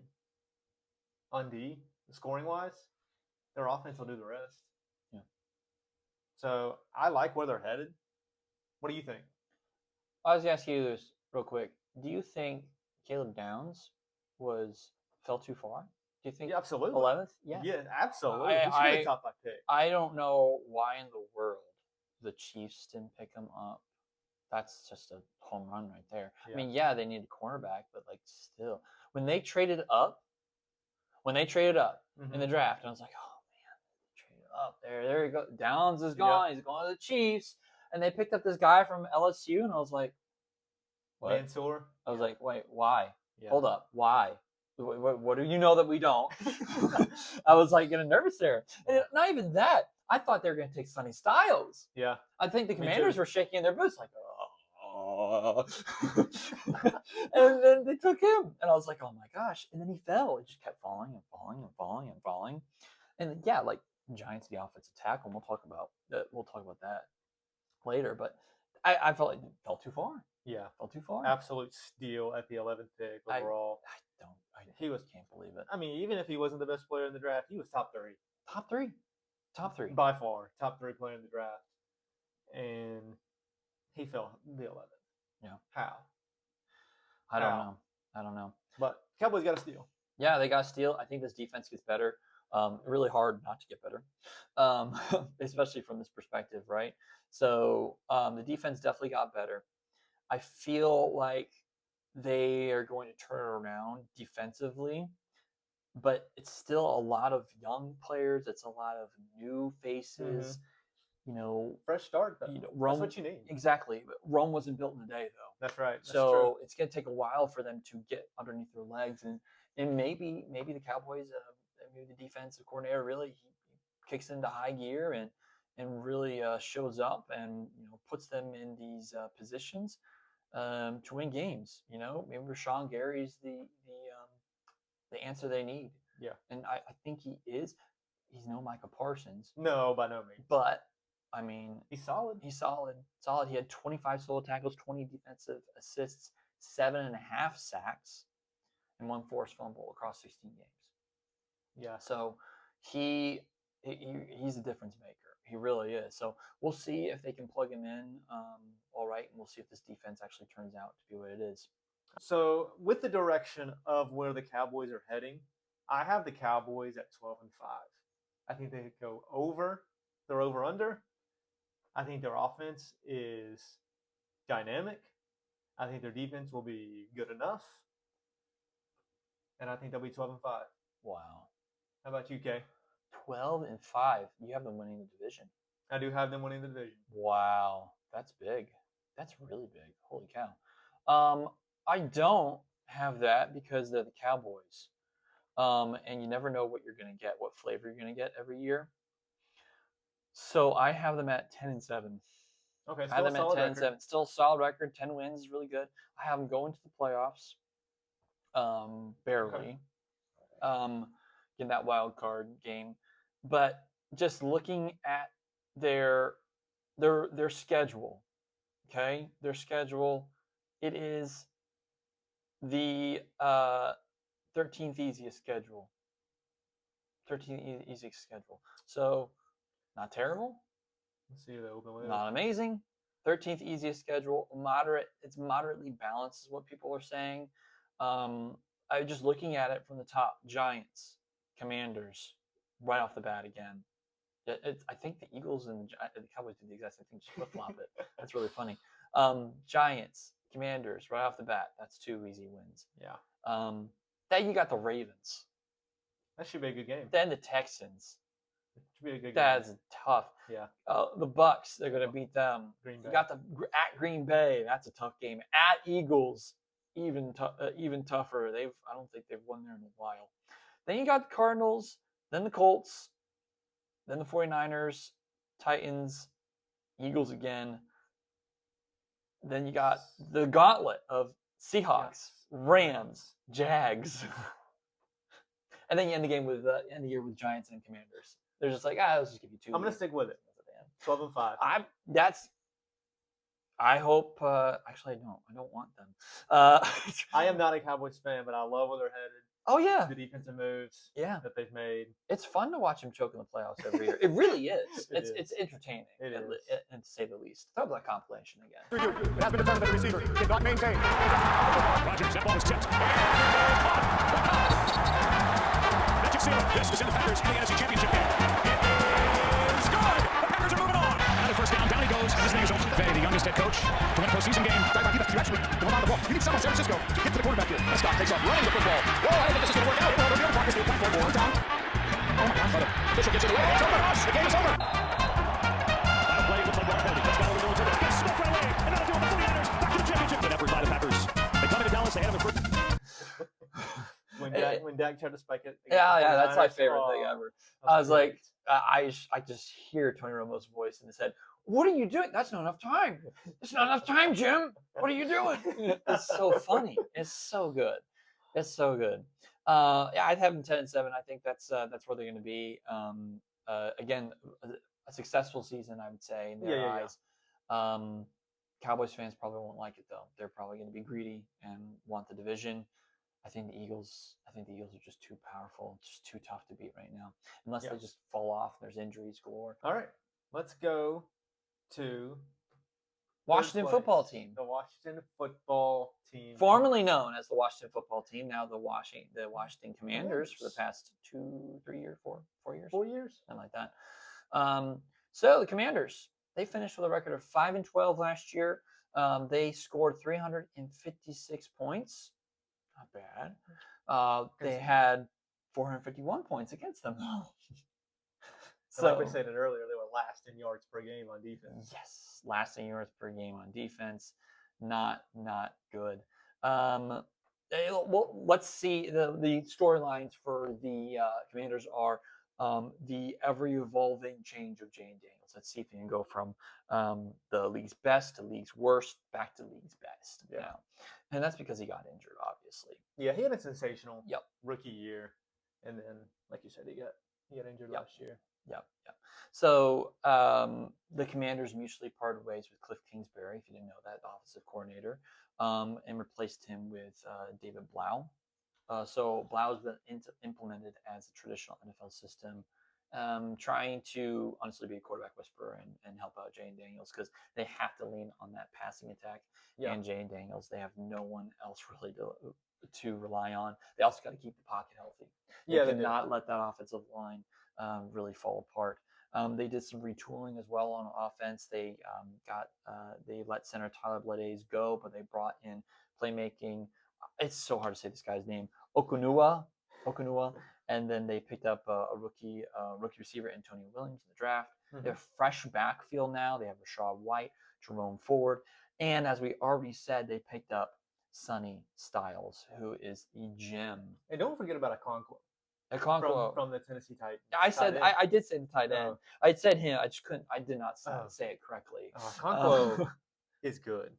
on D, scoring-wise, their offense will do the rest. Yeah. So I like where they're headed. What do you think? I was going to ask you this real quick. Do you think Caleb Downs fell too far? Do you think? Yeah, absolutely. 11th? Yeah. Yeah, absolutely. He should be a top 5 pick. I don't know why in the world the Chiefs didn't pick him up. That's just a home run right there. Yeah. I mean, yeah, they need a cornerback, but like still, when they traded up in the draft, and I was like, oh man, they traded up there you go. Downs is gone. He's going to the Chiefs, and they picked up this guy from LSU, and I was like, what? Mansour. I was like, wait, why? Yeah. Hold up, why? What do you know that we don't? I was like getting nervous there. And not even that. I thought they were going to take Sonny Styles. Yeah. I think the Commanders were shaking in their boots like, and then they took him. And I was like, oh my gosh. And then he fell. It just kept falling and falling and falling and falling. And yeah, like Giants, the offensive tackle. And we'll talk about that later. But I felt like it fell too far. Yeah. Fell too far. Absolute steal at the 11th pick overall. I can't believe it. I mean, even if he wasn't the best player in the draft, he was top 3. Top three. By far. Top 3 player in the draft. And he fell the 11th. Yeah. How? I don't know. But Cowboys got to steal. Yeah, they got to steal. I think this defense gets better. Really hard not to get better, especially from this perspective, right? So the defense definitely got better. I feel like they are going to turn it around defensively, but it's still a lot of young players. It's a lot of new faces. You know, fresh start. Though. Rome, that's what you need. Exactly. But Rome wasn't built in a day, though. That's right. That's so true. It's going to take a while for them to get underneath their legs, and maybe the Cowboys, maybe the defensive coordinator really he kicks into high gear and really shows up and puts them in these positions to win games. Maybe Rashawn Gary's the answer they need. Yeah, and I think he is. He's no Micah Parsons. No, by no means. But I mean, he's solid. He's solid. He had 25 solo tackles, 20 defensive assists, 7.5 sacks, and 1 forced fumble across 16 games. Yeah. So he's a difference maker. He really is. So we'll see if they can plug him in all right, and we'll see if this defense actually turns out to be what it is. So with the direction of where the Cowboys are heading, I have the Cowboys at 12-5. I think they go over. They're over-under. I think their offense is dynamic. I think their defense will be good enough. and I think they'll be 12-5. Wow. How about you, Kay? 12-5. You have them winning the division. I do have them winning the division. Wow, that's big. That's really big. Holy cow. I don't have that because they're the Cowboys. And you never know what you're going to get, what flavor you're going to get every year. So I have them at 10-7. Okay, I have them at 10-7. Record. Still a solid record. 10 wins is really good. I have them going to the playoffs. Barely. Okay. In that wild card game. But just looking at their schedule, okay? Their schedule, it is the 13th easiest schedule. 13th easiest schedule. So, not terrible. Let's see the open window. Not amazing. 13th easiest schedule. Moderate. It's moderately balanced, is what people are saying. I just looking at it from the top. Giants, Commanders, right off the bat again. I think the Eagles and the Cowboys did the exact same thing. Just flip flop it. That's really funny. Giants, Commanders, right off the bat. That's 2 easy wins. Yeah. Then you got the Ravens. That should be a good game. Then the Texans. Should be a good game. That's tough. Yeah. The Bucks, they're going to beat them. Green Bay. You got at Green Bay. That's a tough game. At Eagles, even tougher. I don't think they've won there in a while. Then you got the Cardinals. Then the Colts. Then the 49ers, Titans, Eagles again. Then you got the gauntlet of Seahawks, Rams, Jags. And then you end the game with end the year with Giants and Commanders. They're just like, let's just give you 2. I'm gonna stick with it. 12-5. I hope. Actually, I don't want them. I am not a Cowboys fan, but I love where they're headed. Oh yeah, the defensive moves. Yeah, that they've made. It's fun to watch them choke in the playoffs every year. It really is. It's entertaining. It is, and to say the least. Throw that compilation again. It has been determined that the receiver did not maintain. Rodgers, that ball is tipped. Magic seal. This is in the Packers in the NFC Championship game. It is good. The Packers are moving on. Another first down. Down he goes. His name is McVay, the youngest head coach to win a postseason game. You actually hold on the ball. You need someone, San Francisco, to get to the quarterback here. Prescott takes off, running the football. Whoa, I don't think this is going to work out. The other Packers do a platform one time. Oh my gosh, Bishop gets it away. It's over. The game is over. Final play looks like Brock Purdy. Prescott over the middle of the gets smoked right away. And that'll do it. The 49ers back to the championship. Good effort by the Packers. They come into Dallas. They had him in first. When Dak tried to spike it. Yeah, that's my favorite thing ever. I was great. Like, I just hear Tony Romo's voice in his head. What are you doing? That's not enough time. It's not enough time, Jim. What are you doing? It's so funny. It's so good. It's so good. I'd have them 10-7. I think that's where they're going to be. Again, a successful season, I would say, in their eyes. Cowboys fans probably won't like it though. They're probably going to be greedy and want the division. I think the Eagles are just too powerful, just too tough to beat right now. Unless they just fall off. There's injuries galore. All right, let's go to Washington football team. The Washington football team, formerly known as the Washington football team, now the Washington Commanders for the past 4 years, 4 years, something like that. So the Commanders, they finished with a record of 5-12 last year. They scored 356 points. Not bad. They had 451 points against them. So, like we said earlier, they were last in yards per game on defense. Yes, last in yards per game on defense. Not good. Well, let's see. The storylines for the Commanders are the ever-evolving change of Jayden Daniels. Let's see if he can go from the league's best to league's worst back to league's best. Yeah. Now. And that's because he got injured, obviously. Yeah, he had a sensational Yep. rookie year. And then, like you said, he got injured last year. Yep. So the Commanders mutually parted ways with Cliff Kingsbury, if you didn't know that, the offensive coordinator, and replaced him with David Blau. So Blau has been implemented as a traditional NFL system, trying to honestly be a quarterback whisperer and help out Jayden Daniels because they have to lean on that passing attack. Yeah. And Jayden Daniels, they have no one else really to rely on. They also got to keep the pocket healthy. They cannot let that offensive line really fall apart. They did some retooling as well on offense. They they let center Tyler Blades go, but they brought in playmaking. It's so hard to say this guy's name. Okunua, and then they picked up a rookie receiver, Antonio Williams, in the draft. They have a fresh backfield now. They have Rashad White, Jerome Ford, and as we already said, they picked up Sonny Styles, who is a gem. And don't forget about Okonkwo. Okonkwo from the Tennessee Titans. I did say the tight end. I said him. I did not say it correctly. Okonkwo is good.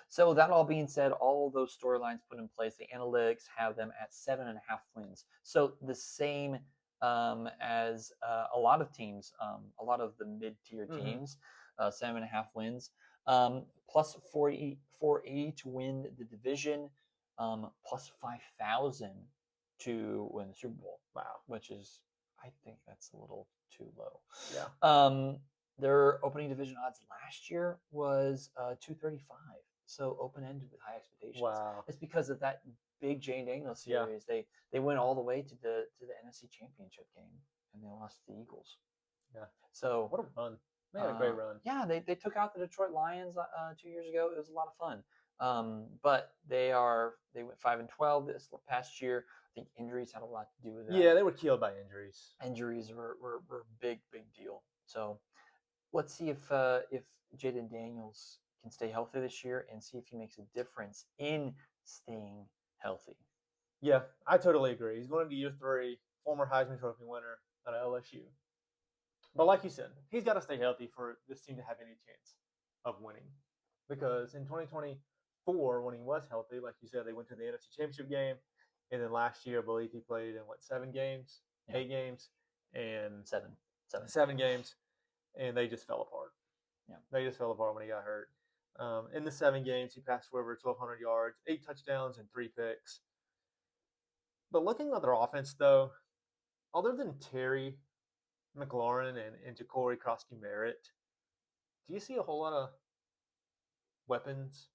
So that all being said, all of those storylines put in place, the analytics have them at 7.5 wins. So the same as a lot of teams, a lot of the mid-tier teams, 7.5 wins, plus 480 to win the division, plus 5,000 to win the Super Bowl. Wow, which is, I think that's a little too low. Yeah. Their opening division odds last year was 235. So open-ended with high expectations. Wow. It's because of that big Jayden Daniels series. Yeah. They went all the way to the NFC Championship game, and they lost to the Eagles. Yeah. So what a run! They had a great run. Yeah, they took out the Detroit Lions 2 years ago. It was a lot of fun. But they went 5-12 this past year. I think injuries had a lot to do with that. Yeah, they were killed by injuries. Injuries were a big deal. So let's see if Jayden Daniels can stay healthy this year and see if he makes a difference in staying healthy. Yeah, I totally agree. He's going into year 3, former Heisman Trophy winner at LSU. But like you said, he's got to stay healthy for this team to have any chance of winning. Because in 2024, when he was healthy, like you said, they went to the NFC Championship game. And then last year, I believe he played in, 7 games? Yeah. 8 games? And 7 games. And they just fell apart. Yeah. They just fell apart when he got hurt. In the 7 games, he passed for over 1,200 yards, 8 touchdowns, and 3 picks. But looking at their offense, though, other than Terry McLaurin and Ja'Cory Krosky-Merritt, do you see a whole lot of weapons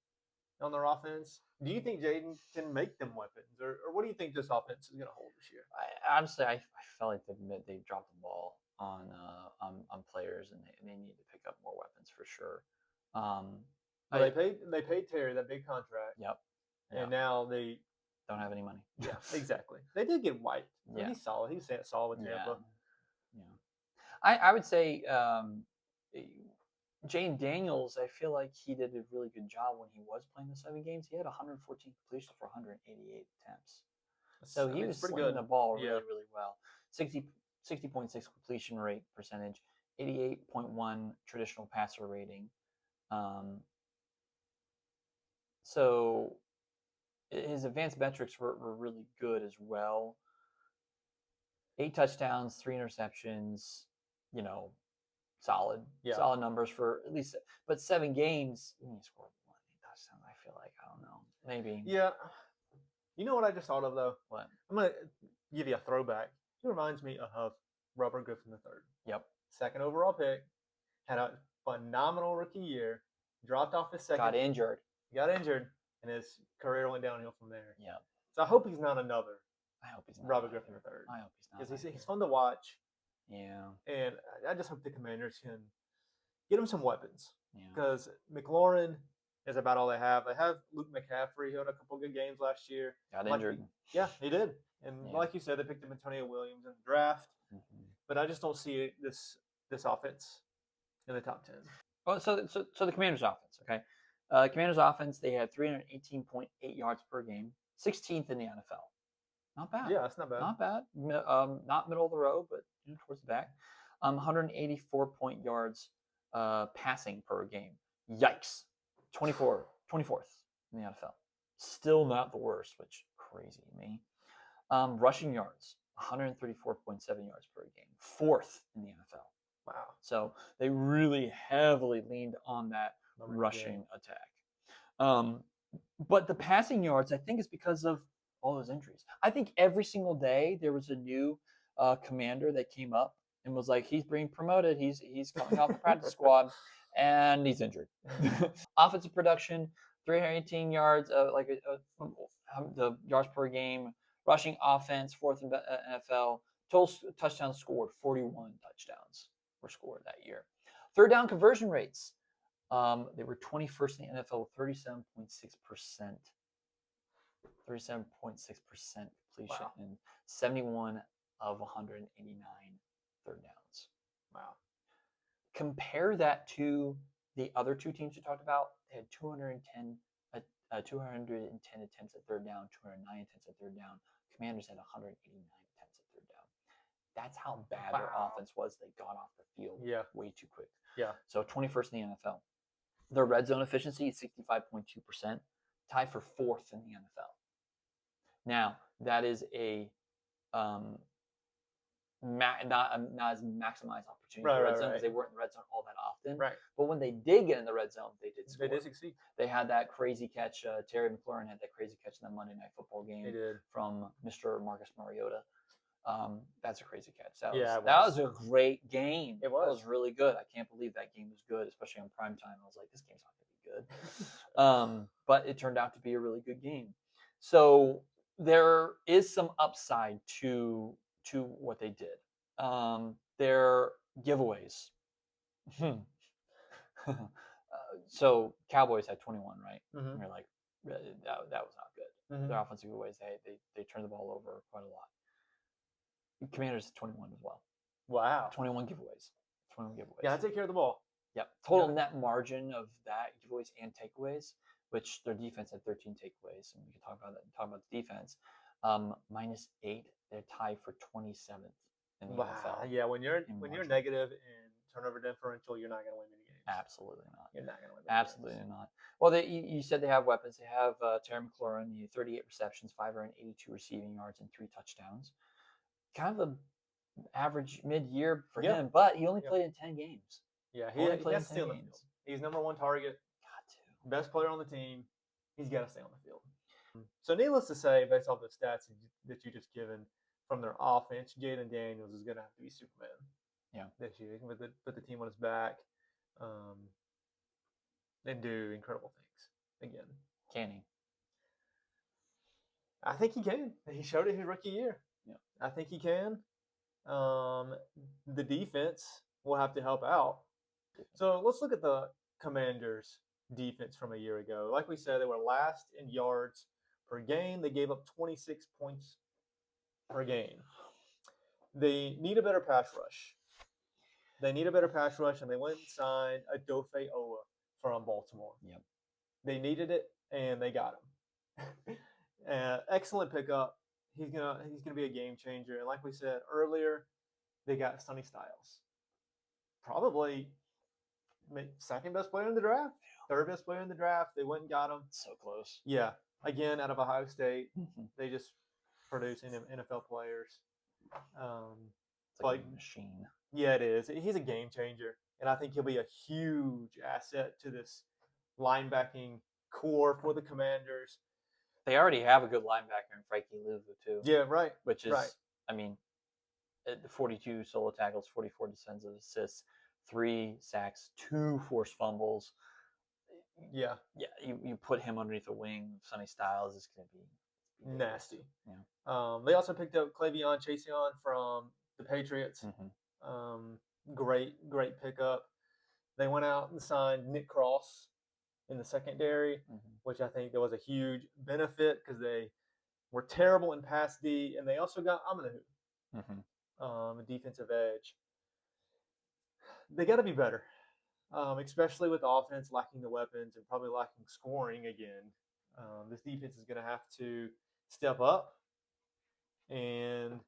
on their offense? Do you think Jayden can make them weapons? Or what do you think this offense is going to hold this year? Honestly, I felt like they dropped the ball on players, and they need to pick up more weapons for sure. They paid Terry that big contract. Yep. And now they don't have any money. Yeah, exactly. They did get White. Yeah. He's solid. He's solid with Tampa. Yeah. I would say Jayden Daniels, I feel like he did a really good job when he was playing the 7 games. He had 114 completions for 188 attempts. So he was slinging the ball really well. 60.6 completion rate percentage, 88.1 traditional passer rating. So his advanced metrics were really good as well. 8 touchdowns, 3 interceptions, solid numbers for at least, but 7 games, he scored 1 touchdown. I feel like, I don't know, maybe. Yeah. You know what I just thought of, though? What? I'm going to give you a throwback. He reminds me of Robert Griffin III. Yep. 2nd overall pick, had a phenomenal rookie year, dropped off his second. Got injured, and his career went downhill from there. Yeah. So I hope he's not another. I hope he's not Robert Griffin III. I hope he's not. Because he's fun to watch. Yeah. And I just hope the Commanders can get him some weapons. Yeah. Because McLaurin is about all they have. They have Luke McCaffrey, who had a couple good games last year. Got injured. Yeah, he did. And like you said, they picked up Antonio Williams in the draft. Mm-hmm. But I just don't see this offense in the top 10. Well, so the Commanders' offense, okay? Commanders' offense, they had 318.8 yards per game, 16th in the NFL. Not bad. Yeah, that's not bad. Not bad. Not middle of the road, but towards the back. 184 yards passing per game. Yikes. 24th in the NFL. Still not the worst, which crazy to me. Rushing yards, 134.7 yards per game. 4th in the NFL. Wow. So they really heavily leaned on that rushing attack. But the passing yards, I think, is because of all those injuries. I think every single day there was a new commander that came up and was like, he's being promoted. He's coming off the practice squad, and he's injured. Offensive production, 318 yards, the yards per game. Rushing offense, 4th in NFL. Total touchdowns scored, 41 touchdowns were scored that year. 3rd down conversion rates. They were 21st in the NFL with 37.6%. 37.6% completion Wow. and 71 of 189 third downs. Wow. Compare that to the other two teams we talked about. They had 210 attempts at third down, 209 attempts at third down. Commanders had 189 attempts at third down. That's how bad their offense was. They got off the field way too quick. Yeah. So 21st in the NFL. Their red zone efficiency is 65.2%, tied for 4th in the NFL. Now, that is a not as maximized opportunity for red zone because they weren't in the red zone all that often. Right. But when they did get in the red zone, they did score. They did succeed. They had that crazy catch. Terry McLaurin had that crazy catch in the Monday Night Football game from Mr. Marcus Mariota. That's a crazy catch. That was a great game. It was really good. I can't believe that game was good, especially on prime time. I was like, this game's not going to be good. But it turned out to be a really good game. So there is some upside to what they did. Their giveaways. So Cowboys had 21, right? Mm-hmm. And you're like, that was not good. Mm-hmm. Their offensive giveaways, they turned the ball over quite a lot. Commanders had 21 as well. Wow. 21 giveaways. 21 giveaways. Yeah, I take care of the ball. Yep. Total net margin of that giveaways and takeaways, which their defense had 13 takeaways, and we can talk about that. Talk about the defense. -8. They're tied for 27th in the NFL. Yeah, when you're negative in turnover differential, you're not going to win many games. Absolutely not. You're not going to win. Absolutely not. Well, you said they have weapons. They have Terry McLaurin, 38 receptions, 582 receiving yards, and 3 touchdowns. Kind of an average mid-year for him, but he only played in 10 games. Yeah, he has to stay on the field. He's number 1 target. Got to. Best player on the team. He's got to stay on the field. So needless to say, based off the stats that you just given from their offense, Jayden Daniels is going to have to be Superman. Yeah. This year, he can put the team on his back, and do incredible things again. Can he? I think he can. He showed it his rookie year. Yeah. I think he can. The defense will have to help out. So let's look at the Commanders' defense from a year ago. Like we said, they were last in yards per game. They gave up 26 points per game. They need a better pass rush. And they went and signed Adofe Owa from Baltimore. Yep. They needed it, and they got him. Excellent pickup. He's gonna be a game changer. And like we said earlier, they got Sonny Styles, probably second best player in the draft, third best player in the draft. They went and got him. So close. Yeah, again out of Ohio State. They just produce NFL players. It's like a machine. Yeah, it is. He's a game changer, and I think he'll be a huge asset to this linebacking core for the Commanders. They already have a good linebacker in Frankie Louvu, too. Yeah, right. Which is, I mean, 42 solo tackles, 44 defensive assists, 3 sacks, 2 forced fumbles. Yeah. Yeah, you put him underneath the wing of Sonny Styles, it's going to be nasty. Yeah. They also picked up Clavion Chaseon from the Patriots. Great pickup. They went out and signed Nick Cross in the secondary, which I think there was a huge benefit because they were terrible in pass D, and they also got Amanahu, a defensive edge. They got to be better, especially with the offense lacking the weapons and probably lacking scoring again. This defense is going to have to step up and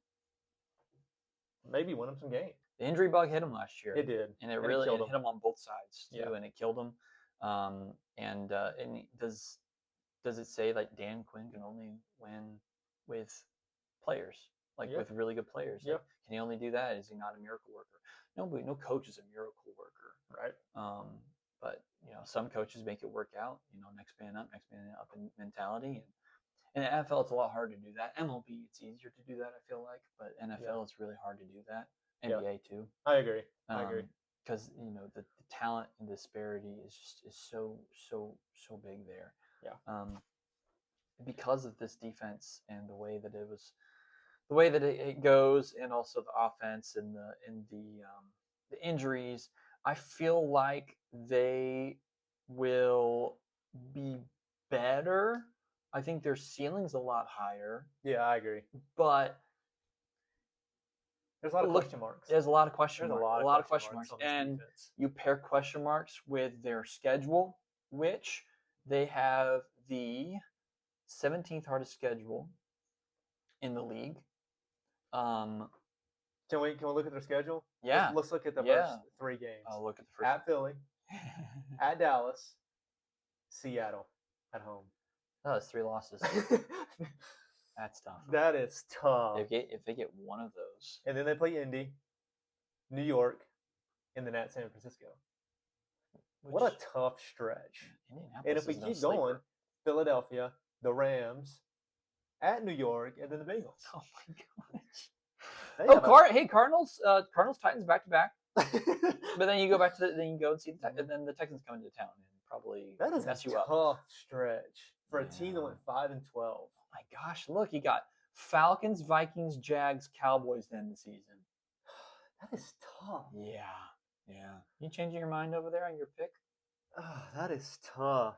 maybe win them some games. The injury bug hit him last year. It did, and it really hit him on both sides too, and it killed him. And does it say like Dan Quinn can only win with players, with really good players? Like, can he only do that? Is he not a miracle worker? No coach is a miracle worker, right? But some coaches make it work out. Next man up in mentality. And in the NFL, it's a lot harder to do that. MLB, it's easier to do that, I feel like, but NFL, it's really hard to do that. NBA too. I agree. Because the talent and disparity is so big there. Yeah. Because of this defense and the way that it goes, and also the offense and the injuries, I feel like they will be better I think their ceiling's a lot higher. Yeah, I agree. But there's a lot of question marks. There's a lot of question marks. A lot of question marks. And defense. You pair question marks with their schedule, which they have the 17th hardest schedule in the league. Can we look at their schedule? Yeah. Let's look at the first 3 games. I'll look at the first. At Philly, at Dallas, Seattle, at home. Oh, that's 3 losses. That's tough. That is tough. If they get one of those. And then they play Indy, New York, and then at San Francisco. What a tough stretch. And if we keep going, Philadelphia, the Rams, at New York, and then the Bengals. Oh my gosh. Hey, Cardinals, Titans back to back. But then you go back to then you go and see and then the Texans come into town and probably that is mess a you up. Tough stretch for a team that went 5-12. Oh my gosh, look, you got Falcons, Vikings, Jags, Cowboys to end the season. That is tough. Yeah. You changing your mind over there on your pick? Oh, that is tough.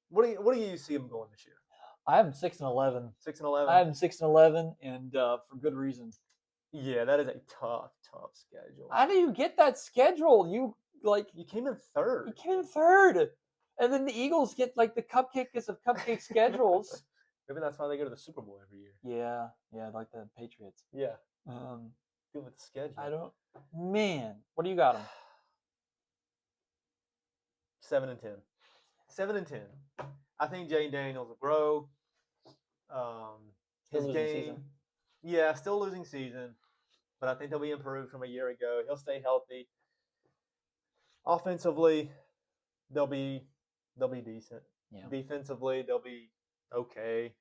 What do you see them going this year? I have them 6-11. 6-11. I have them 6-11, and for good reason. Yeah, that is a tough schedule. How do you get that schedule? You came in third. You came in third, and then the Eagles get like the cupcakes of cupcake schedules. Maybe that's why they go to the Super Bowl every year. Yeah, like the Patriots. Yeah. Good with the schedule. I don't. Man, what do you got them? 7-10. 7-10. I think Jayden Daniels will grow. His game. Yeah, still losing season, but I think they'll be improved from a year ago. He'll stay healthy. Offensively, they'll be decent. Yeah. Defensively, they'll be okay.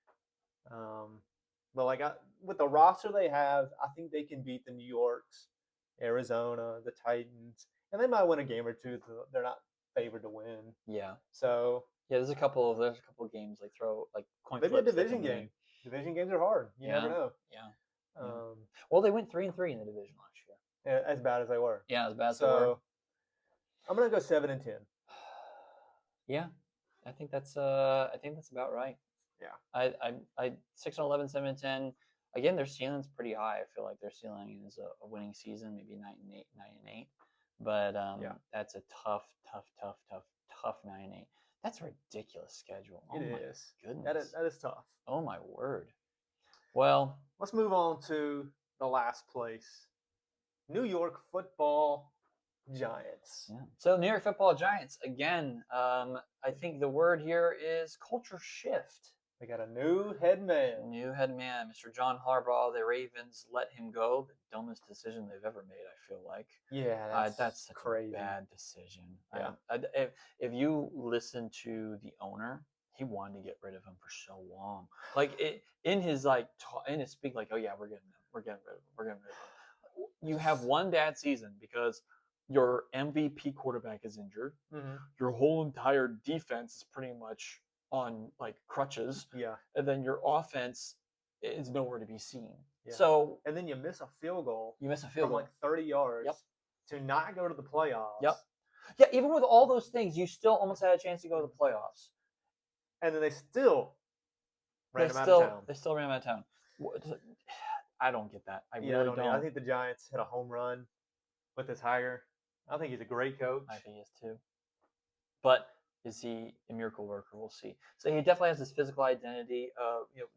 But with the roster they have, I think they can beat the New Yorks, Arizona, the Titans, and they might win a game or two. They're not favored to win. Yeah. So there's a couple of games they throw like coin flips. Maybe a division game. Division games are hard. You never know. Yeah. Well, they went 3-3 in the division last year. Yeah, as bad as they were. Yeah, as bad as they were. I'm gonna go 7-10. Yeah, I think that's about right. Yeah. I 6-11, 7-10. Again, their ceiling's pretty high. I feel like their ceiling is a winning season, maybe 9-8. But that's a tough 9-8. That's a ridiculous schedule. Oh my goodness. That is tough. Oh my word. Well, let's move on to the last place. New York Football Giants. Yeah. So New York Football Giants, again, I think the word here is culture shift. They got a new head man. Mr. John Harbaugh. The Ravens let him go. The dumbest decision they've ever made, I feel like. Yeah, that's such crazy. A bad decision. Yeah. If you listen to the owner, he wanted to get rid of him for so long. Like in his speak, like, oh yeah, we're getting rid of him. You have one bad season because your MVP quarterback is injured. Mm-hmm. Your whole entire defense is pretty much on like crutches. Yeah. And then your offense is nowhere to be seen. Yeah. So and then you miss a field goal. From like 30 yards. Yep. To not go to the playoffs. Yep. Yeah, even with all those things, you still almost had a chance to go to the playoffs. And then they still ran him out of town. They still ran him out of town. I don't get that. I really don't. I think the Giants hit a home run with this hire. I think he's a great coach. I think he is too. But is he a miracle worker? We'll see. So he definitely has this physical identity.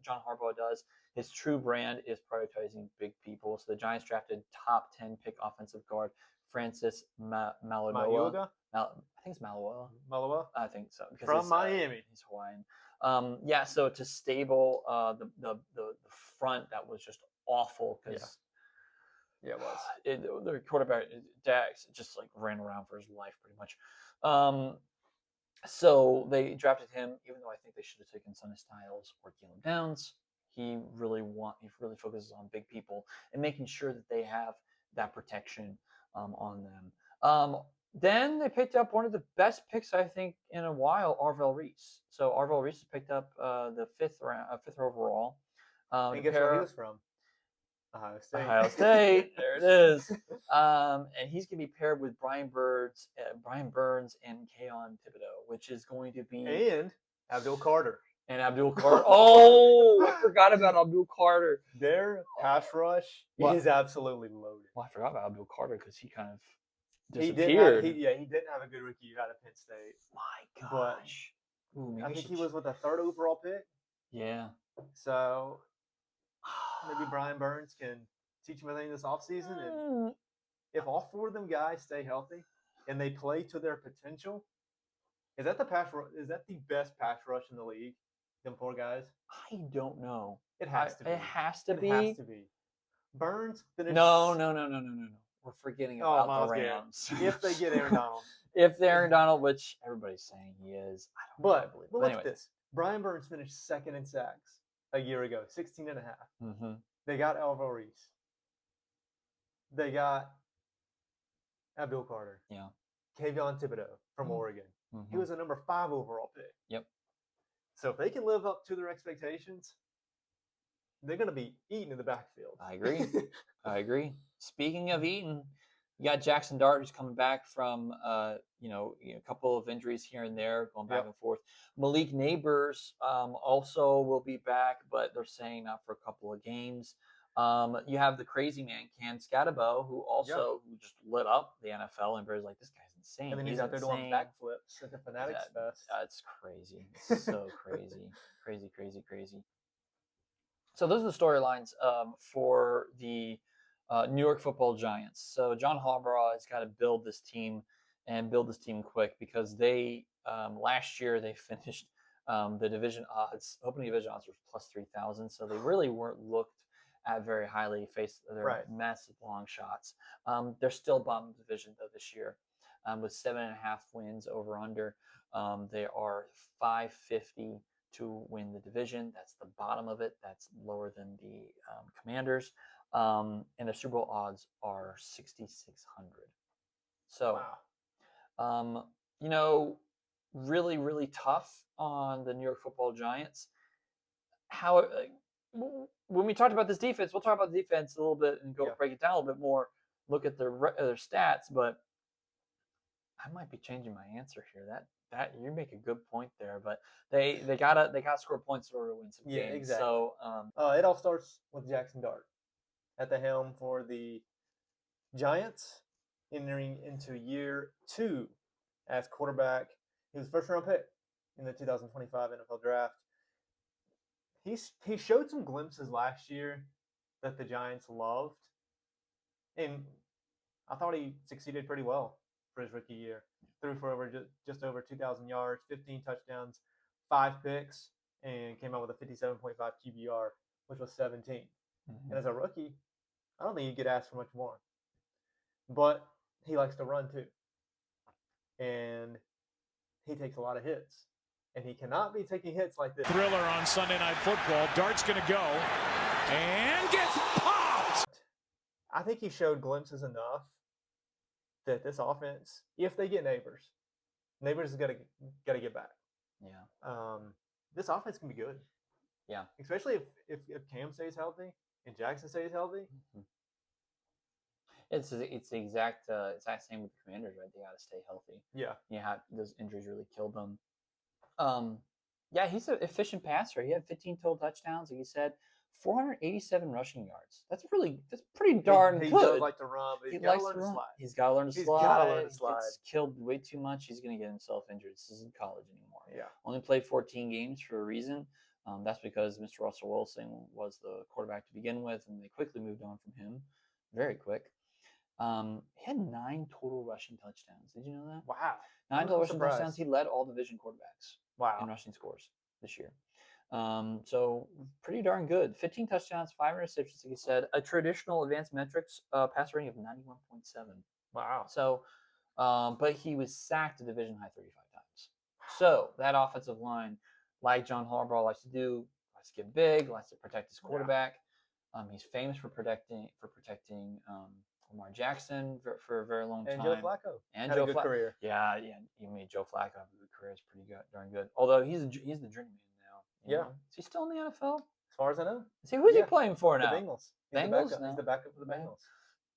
John Harbaugh does. His true brand is prioritizing big people. So the Giants drafted top 10 pick offensive guard Francis Maloa. I think it's Maloa. Maloa? I think so. From Miami. He's Hawaiian. So to stable the front that was just awful because it was. The quarterback Dax just like ran around for his life pretty much. So they drafted him, even though I think they should have taken Sonny Styles or Keelan Downs. He really focuses on big people and making sure that they have that protection on them. Then they picked up one of the best picks I think in a while, Arvell Reese. So Arvell Reese picked up the fifth overall. And guess where he was from? Ohio State. Ohio State. There it is. And he's going to be paired with Brian Burns and Keon Thibodeau, which is going to be And Abdul Carter. And Abdul Carter. Oh, I forgot about Abdul Carter. Their pass rush is absolutely loaded. Well, I forgot about Abdul Carter because he kind of disappeared. He didn't have a good rookie year out of Penn State. My gosh. But I think he was with a 3rd overall pick. Yeah. So maybe Brian Burns can teach him anything this offseason. And if all 4 of them guys stay healthy and they play to their potential, is that the best pass rush in the league? Them 4 guys? I don't know. It has to be. It has to be. It has to be. Burns finished. No. We're forgetting about the Rams. If they get Aaron Donald. If they're Aaron Donald, which everybody's saying he is. I don't believe it. But look at this. Brian Burns finished 2nd in sacks a year ago, 16 and a half. Mm-hmm. They got Alvaro Reese. They got Abdul Carter. Yeah. Keon Thibodeau from Oregon. Mm-hmm. He was a number 5 overall pick. Yep. So if they can live up to their expectations, they're going to be eating in the backfield. I agree. Speaking of eating, you got Jackson Dart, who's coming back from a couple of injuries here and there, going back and forth. Malik Neighbors also will be back, but they're saying not for a couple of games. You have the crazy man, Cam Scatterbo, who just lit up the NFL, and everybody's like, this guy's insane. And then he's out there doing backflips at the Fanatics Fest. That's crazy. It's so crazy. Crazy. So those are the storylines for the New York Football Giants. So John Harbaugh has got to build this team quick because they last year they finished the division odds, opening division odds were plus 3,000. So they really weren't looked at very highly, faced their massive long shots. They're still bottom of the division though this year with 7.5 wins over under. They are 550 to win the division. That's the bottom of it. That's lower than the Commanders. And the Super Bowl odds are 6,600. So, really, really tough on the New York Football Giants. When we talked about this defense, we'll talk about the defense a little bit and break it down a little bit more. Look at their stats, but I might be changing my answer here. That you make a good point there, but they gotta score points in order to win some games. Yeah, exactly. So it all starts with Jackson Dart at the helm for the Giants, entering into year 2 as quarterback. He was first round pick in the 2025 NFL Draft. He showed some glimpses last year that the Giants loved, and I thought he succeeded pretty well for his rookie year. Threw for just over 2,000 yards, 15 touchdowns, 5 picks, and came out with a 57.5 QBR, which was 17th. Mm-hmm. And as a rookie, I don't think you could ask for much more. But he likes to run too. And he takes a lot of hits. And he cannot be taking hits like this. Thriller on Sunday Night Football. Dart's going to go and gets popped. I think he showed glimpses enough that this offense, if they get Neighbors is got to get back. Yeah. This offense can be good. Yeah. Especially if Cam stays healthy and Jackson stays healthy. Mm-hmm. It's the exact same with the Commanders, right? They got to stay healthy. Yeah. Those injuries really killed them. He's an efficient passer. He had 15 total touchdowns, like you said, 487 rushing yards. That's pretty darn good. He does like to run, but he's got to learn to slide. He's got to learn to slide. He's killed way too much. He's going to get himself injured. This isn't college anymore. Yeah. Only played 14 games for a reason. That's because Mr. Russell Wilson was the quarterback to begin with, and they quickly moved on from him. Very quick. He had 9 total rushing touchdowns. Did you know that? Wow. 9 total rushing touchdowns. He led all division quarterbacks. Wow. In rushing scores this year. So pretty darn good. 15 touchdowns, 5 interceptions, like you said. A traditional advanced metrics pass rating of 91.7. Wow. So, but he was sacked a division high 35 times. So that offensive line, like John Harbaugh likes to do, likes to get big, likes to protect his quarterback. Yeah. He's famous for protecting Lamar Jackson for a very long time. And Joe Flacco. And had Joe a good career. Yeah. You made Joe Flacco have a good career. It's pretty darn good. Although he's the journeyman now. Yeah. Is he still in the NFL? As far as I know. See, who's he playing for The now? Bengals. He's Bengals? He's the backup for the Bengals.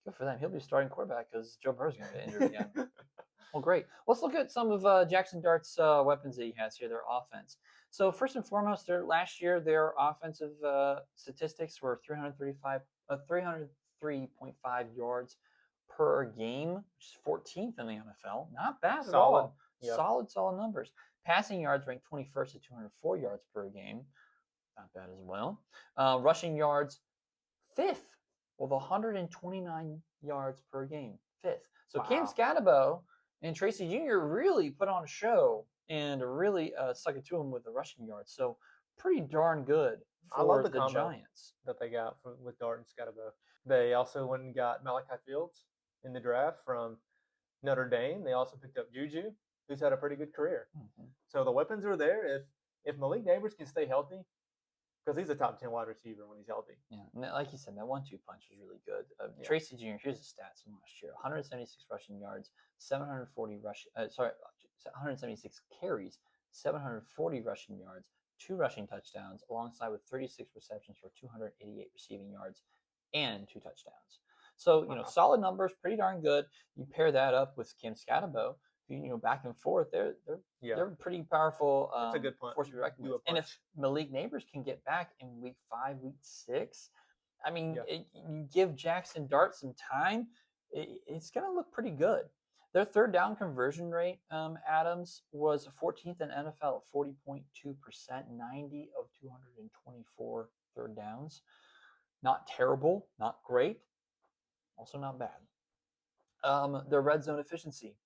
Good for them. He'll be starting quarterback because Joe Burrow's going to get injured again. Well, great. Let's look at some of Jackson Dart's weapons that he has here, their offense. So first and foremost, last year their offensive statistics were 303.5 yards per game, which is 14th in the NFL. Not bad at all. Yep. Solid numbers. Passing yards ranked 21st at 204 yards per game. Not bad as well. Rushing yards, 5th with 129 yards per game. 5th. So wow. Cam Scatabo and Tracy Jr. really put on a show and really stuck it to him with the rushing yards. So pretty darn good for I love the Giants that they got with Dart and Scatabo. They also went and got Malachi Fields in the draft from Notre Dame. They also picked up Juju, who's had a pretty good career. Mm-hmm. So the weapons are there. If Malik Neighbors can stay healthy, because he's a top 10 wide receiver when he's healthy. Yeah, like you said, that 1-2 punch was really good. Tracy Jr. Here's the stats from last year: 176 rushing yards, 176 carries, 740 rushing yards, 2 rushing touchdowns, alongside with 36 receptions for 288 receiving yards and 2 touchdowns. So solid numbers, pretty darn good. You pair that up with Cam Scatabo, back and forth, they're pretty powerful. That's a good point. Force to be reckoned with. And if Malik Neighbors can get back in week 5, week 6, I mean, you give Jackson Dart some time, it's going to look pretty good. Their third down conversion rate, Adams, was 14th in NFL at 40.2%, 90 of 224 third downs. Not terrible, not great, also not bad. Their red zone efficiency.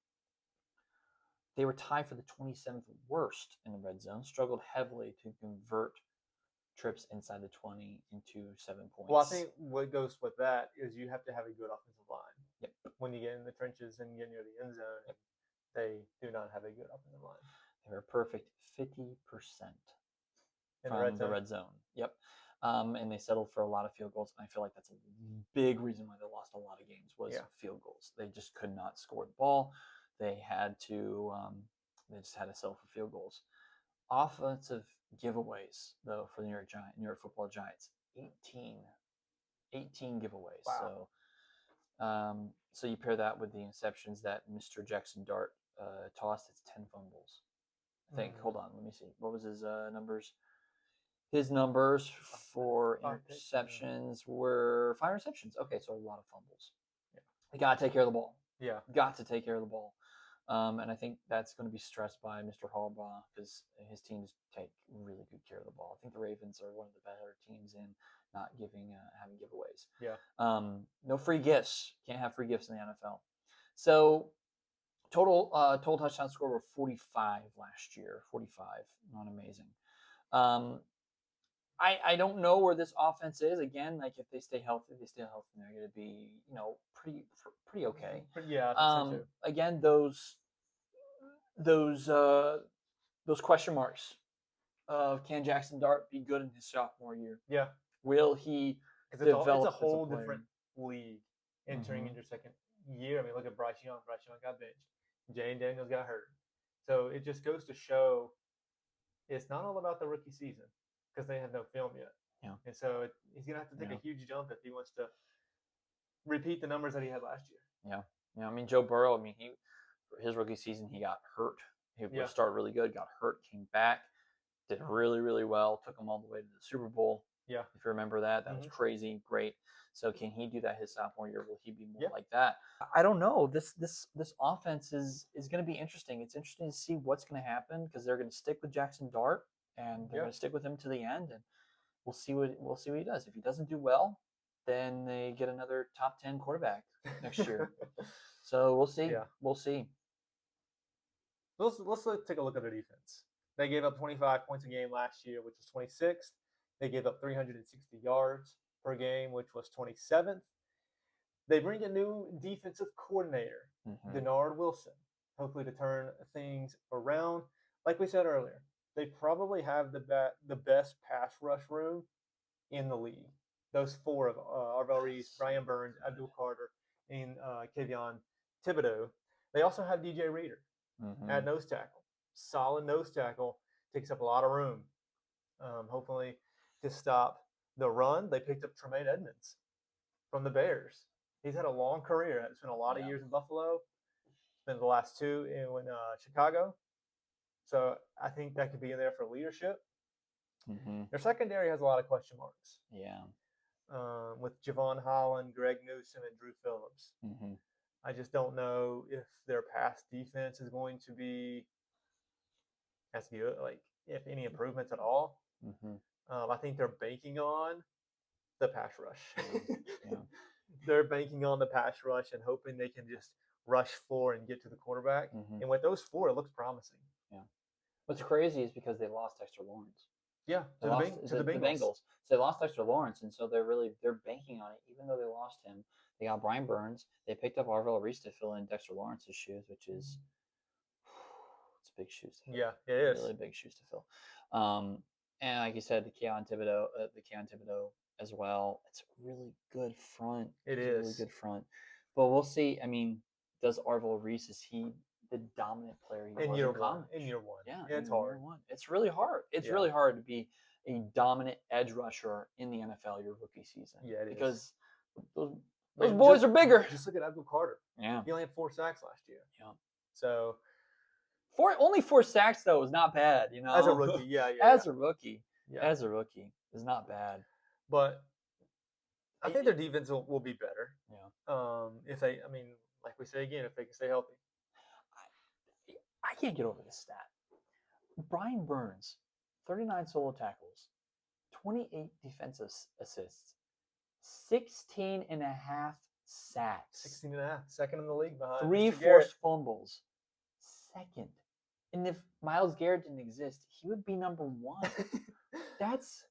They were tied for the 27th worst in the red zone, struggled heavily to convert trips inside the 20 into 7 points. Well, I think what goes with that is you have to have a good offensive line. Yep. When you get in the trenches and get near the end zone, they do not have a good offensive line. They were perfect 50% from the red zone. Yep. And they settled for a lot of field goals. And I feel like that's a big reason why they lost a lot of games was field goals. They just could not score the ball. They had to, they just had to settle for field goals. Offensive giveaways, though, for the New York Football Giants, 18 giveaways. Wow. So you pair that with the interceptions that Mr. Jackson Dart tossed. It's 10 fumbles. I think. Hold on, let me see. What was his numbers? His numbers for interceptions were 5 interceptions. Okay, so a lot of fumbles. Yeah. You got to take care of the ball. Yeah. Got to take care of the ball. And I think that's going to be stressed by Mr. Harbaugh because his teams take really good care of the ball. I think the Ravens are one of the better teams in not having giveaways. Yeah. No free gifts. Can't have free gifts in the NFL. So total touchdown score were 45 last year. 45, not amazing. I don't know where this offense is. Again, like if they stay healthy, they're going to be, pretty okay. Yeah. I think so too. Again, those question marks of can Jackson Dart be good in his sophomore year? Yeah. Will he develop? It's a whole different league entering into your second year. I mean, look at Bryce Young. Bryce Young got benched. Jayden Daniels got hurt. So it just goes to show it's not all about the rookie season because they have no film yet. Yeah. And so he's going to have to take a huge jump if he wants to repeat the numbers that he had last year. Yeah. I mean, Joe Burrow, for his rookie season, he got hurt. He started really good, got hurt, came back, did really, really well, took him all the way to the Super Bowl. Yeah. If you remember that was crazy, great. So can he do that his sophomore year? Will he be more like that? I don't know. This offense is going to be interesting. It's interesting to see what's going to happen because they're going to stick with Jackson Dart and they're going to stick with him to the end, and we'll see what he does. If he doesn't do well, then they get another top 10 quarterback next year. So we'll see. Yeah. We'll see. Let's take a look at their defense. They gave up 25 points a game last year, which was 26th. They gave up 360 yards per game, which was 27th. They bring a new defensive coordinator, Denard Wilson, hopefully to turn things around. Like we said earlier, they probably have the best pass rush room in the league. Those 4 of Arvell Reese, Brian Burns, Abdul Carter, and Kayvon Thibodeau. They also have DJ Reader at nose tackle. Solid nose tackle, takes up a lot of room. Hopefully to stop the run, they picked up Tremaine Edmonds from the Bears. He's had a long career. It's been a lot of years in Buffalo. Spent the last 2 in Chicago. So I think that could be in there for leadership. Mm-hmm. Their secondary has a lot of question marks. Yeah. With Javon Holland, Greg Newsome, and Drew Phillips. Mm-hmm. I just don't know if their pass defense is going to be as good, like if any improvements at all. Mm-hmm. I think they're banking on the pass rush. Yeah. They're banking on the pass rush and hoping they can just rush 4 and get to the quarterback. Mm-hmm. And with those 4, it looks promising. Yeah. What's crazy is because they lost Dexter Lawrence. Yeah, to the Bengals. So they lost Dexter Lawrence, and so they're banking on it. Even though they lost him, they got Brian Burns. They picked up Arvell Reese to fill in Dexter Lawrence's shoes, which is it's big shoes to fill. Yeah, it is really big shoes to fill. And like you said, the Keon Thibodeau as well. It's a really good front. It's a really good front. But we'll see. I mean, does Arvell Reese, is he the dominant player he was in college? In year one. Yeah, it's hard. It's really hard. It's really hard to be a dominant edge rusher in the NFL your rookie season. Yeah, it because those boys are bigger. Just look at Abdul Carter. Yeah. He only had 4 sacks last year. Yeah. So only 4 sacks though is not bad, you know. As a rookie, As a rookie is not bad. But I think their defense will be better. Yeah. If they, I mean, like we say again, if they can stay healthy. I can't get over this stat. Brian Burns, 39 solo tackles, 28 defensive assists, 16 and a half sacks. 16 and a half. Second in the league behind 3 Mr. forced fumbles. Second. And if Myles Garrett didn't exist, he would be number 1. That's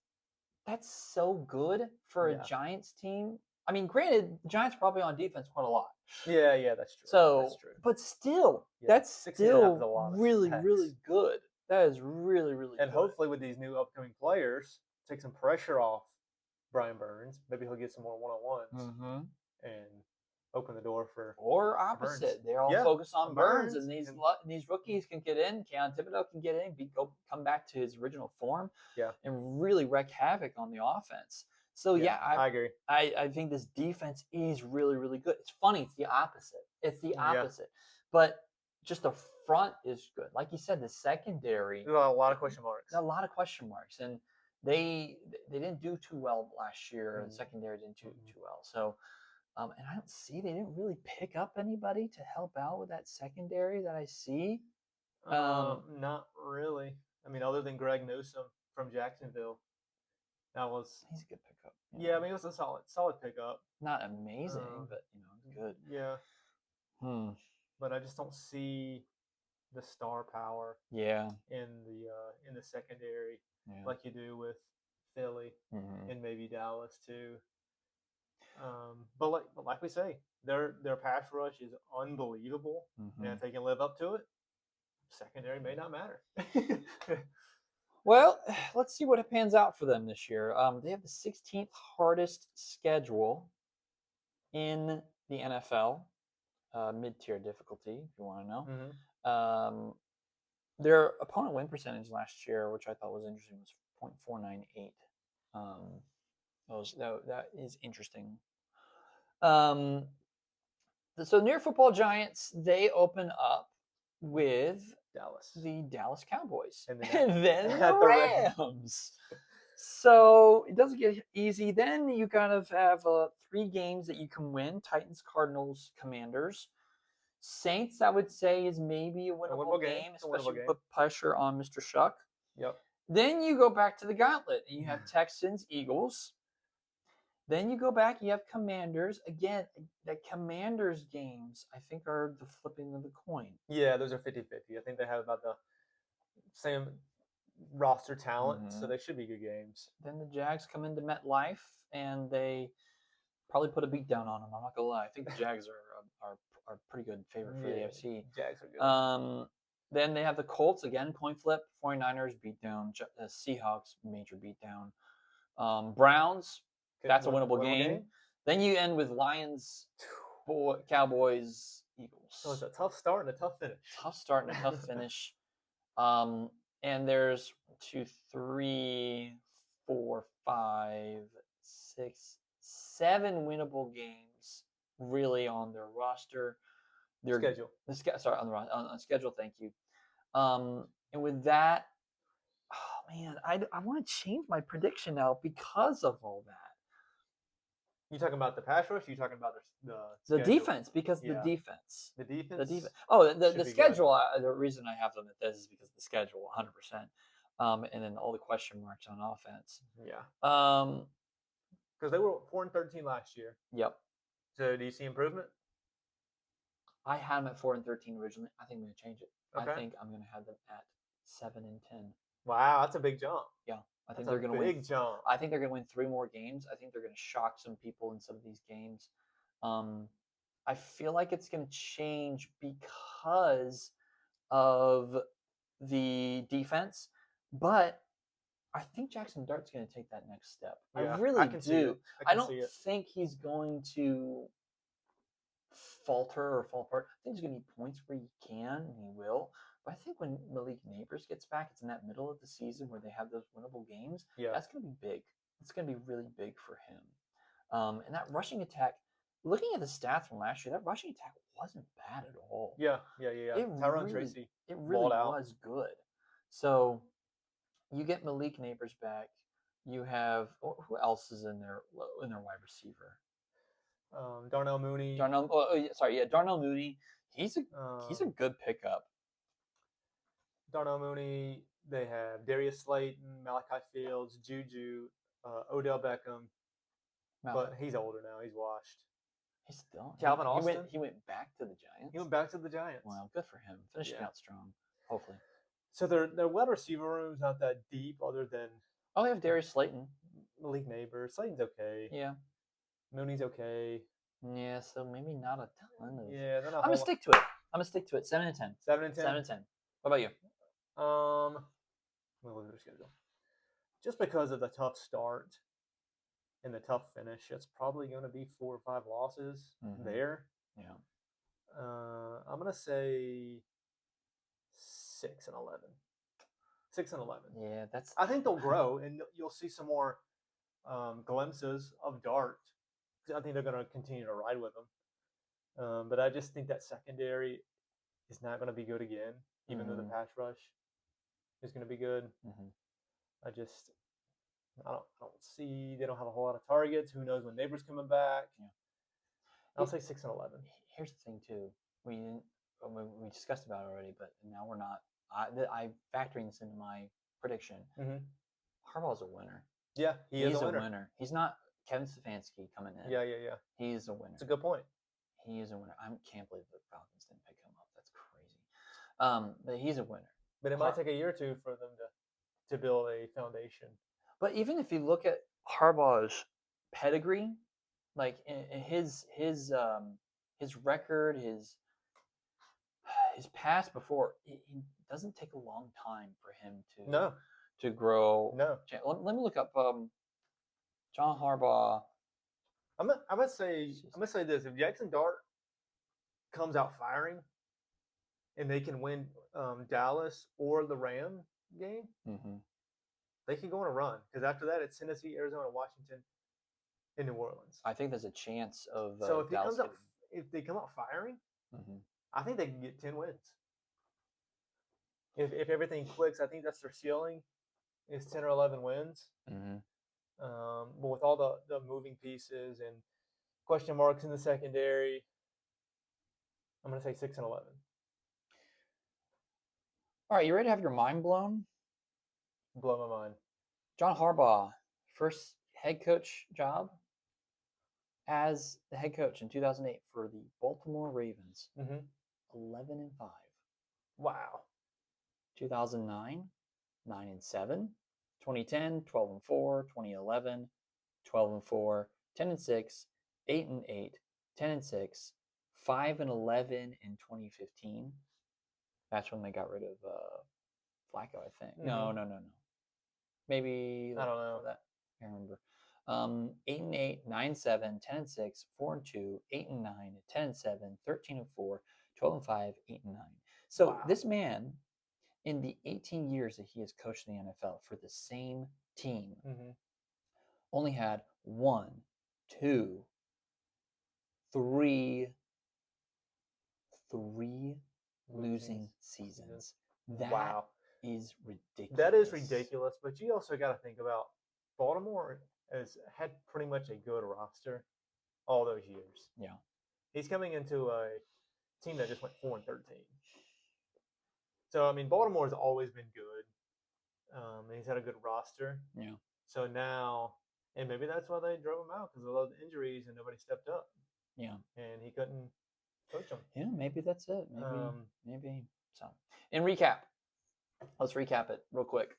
so good for a Giants team. I mean, granted, the Giants are probably on defense quite a lot. Yeah, that's true. So, that's true. But still, that's still really, really good. That is really, really good. And hopefully with these new upcoming players, take some pressure off Brian Burns. Maybe he'll get some more one-on-ones and open the door for or opposite. Burns. They're all focused on Burns, and these rookies can get in. Keon Thibodeau can get in, come back to his original form, and really wreak havoc on the offense. So I agree. I think this defense is really, really good. It's funny. It's the opposite. But just the front is good. Like you said, the secondary. There's a lot of question marks. And they didn't do too well last year. The secondary didn't do too well. So, and I don't see they didn't really pick up anybody to help out with that secondary that I see. Not really. I mean, other than Greg Newsome from Jacksonville. He's a good pickup. Yeah, I mean, it was a solid pickup. Not amazing, but it's good. Yeah. But I just don't see the star power. Yeah. In the secondary, like you do with Philly and maybe Dallas too. But like we say, their pass rush is unbelievable, and if they can live up to it, secondary may not matter. Well, let's see what pans out for them this year. They have the 16th hardest schedule in the NFL, mid-tier difficulty, if you want to know. Their opponent win percentage last year, which I thought was interesting, was .498. That is interesting. So near football giants, they open up with the Dallas Cowboys, and then the Rams. So it doesn't get easy. Then you kind of have 3 games that you can win: Titans, Cardinals, Commanders. Saints, I would say, is maybe a winnable game, especially put pressure on Mr. Shuck. Yep. Then you go back to the gauntlet, and you have Texans, Eagles. Then you go back, you have Commanders. Again, the Commanders games, I think, are the flipping of the coin. Yeah, those are 50-50. I think they have about the same roster talent, so they should be good games. Then the Jags come into MetLife, and they probably put a beat down on them. I'm not going to lie. I think the Jags are pretty good favorite for the AFC. Jags are good. Then they have the Colts, again, point flip. 49ers beat down. Seahawks, major beat down. Browns. That's a winnable game. Then you end with Lions, Cowboys, Eagles. So it's a tough start and a tough finish. Tough start and a tough finish. And there's 2, 3, 4, 5, 6, 7 winnable games really on their roster. Their schedule. Sorry, on schedule. Thank you. And with that, oh man, I want to change my prediction now because of all that. You talking about the pass rush? Or you talking about the defense? Because the defense. The defense. The defense. Oh, the schedule. The reason I have them at this is because of the schedule, 100%. And then all the question marks on offense. Yeah. Because they were 4-13 last year. Yep. So do you see improvement? I had them at 4-13 originally. I think I'm going to change it. Okay. I think I'm going to have them at 7-10. Wow, that's a big jump. Yeah. I think they're going to win. Big jump. I think they're going to win 3 more games. I think they're going to shock some people in some of these games. I feel like it's going to change because of the defense, but I think Jackson Dart's going to take that next step. Yeah, I really do. I don't think he's going to falter or fall apart. I think there's going to be points where he can, and he will. But I think when Malik Neighbors gets back, it's in that middle of the season where they have those winnable games. Yeah. That's going to be big. It's going to be really big for him. And that rushing attack, looking at the stats from last year, that rushing attack wasn't bad at all. Yeah. Tyrone Tracy. It really was good. So you get Malik Neighbors back. You have who else is in their wide receiver? Darnell Mooney. Darnell Mooney. He's a good pickup. Darnell Mooney. They have Darius Slayton, Malachi Fields, Juju, Odell Beckham. But he's older now. He's washed. He's still Calvin Austin. He went back to the Giants. He went back to the Giants. Wow, good for him. Finishing out strong. Hopefully. So their wide receiver room is not that deep, other than they have Darius Slayton, Malik Neighbors. Slayton's okay. Yeah. Mooney's okay. Yeah, so maybe not a ton of. Yeah, I'm gonna stick to it. 7-10. 7-10. 7-10. What about you? Let me look at their schedule. Just because of the tough start and the tough finish, it's probably going to be 4 or 5 losses there. Yeah. I'm going to say 6-11. 6-11. Yeah, I think they'll grow, and you'll see some more glimpses of Dart. I think they're going to continue to ride with them. But I just think that secondary is not going to be good again, even though the pass rush is going to be good. I don't see, they don't have a whole lot of targets. Who knows when Neighbors coming back? Yeah. I'll say 6-11. Here's the thing too. We discussed about it already, but now we're not. I'm factoring this into my prediction. Harbaugh's a winner. Yeah, he's a winner. He's not Kevin Stefanski coming in. Yeah. He's a winner. That's a good point. He is a winner. I can't believe the Falcons didn't pick him up. That's crazy. But he's a winner. But it might take a year or two for them to build a foundation. But even if you look at Harbaugh's pedigree, like his record, his past before, it doesn't take a long time for him to grow. No. Let me look up John Harbaugh. I'm gonna say this: if Jackson Dart comes out firing, and they can win Dallas or the Ram game, they can go on a run. Because after that, it's Tennessee, Arizona, Washington, and New Orleans. I think there's a chance of. So if they come out firing, I think they can get 10 wins. If everything clicks, I think that's their ceiling, is 10 or 11 wins. But with all the moving pieces and question marks in the secondary, I'm going to say 6-11. All right, you ready to have your mind blown? Blow my mind. John Harbaugh, first head coach job as the head coach in 2008 for the Baltimore Ravens. 11-5. Wow. 2009, 9-7. 2010, 12-4. 2011, 12-4. 10-6. 8-8. 10-6. 5-11 in 2015. That's when they got rid of Flacco, I think. No. Maybe I don't know that. I can't remember. 8-8, 9-7, 10-6, 4-2, 8-9, 10-7, 13-4, 12-5, 8-9. So this man, in the 18 years that he has coached in the NFL for the same team, only had 1, 2, 3 losing seasons. That is ridiculous. That is ridiculous, but you also got to think about Baltimore has had pretty much a good roster all those years. Yeah. He's coming into a team that just went 4-13. So, I mean, Baltimore's always been good. And he's had a good roster. Yeah. So now, and maybe that's why they drove him out, because of all the injuries and nobody stepped up. Yeah. And he couldn't coach them. Yeah, maybe that's it. Maybe so. In recap, let's recap it real quick.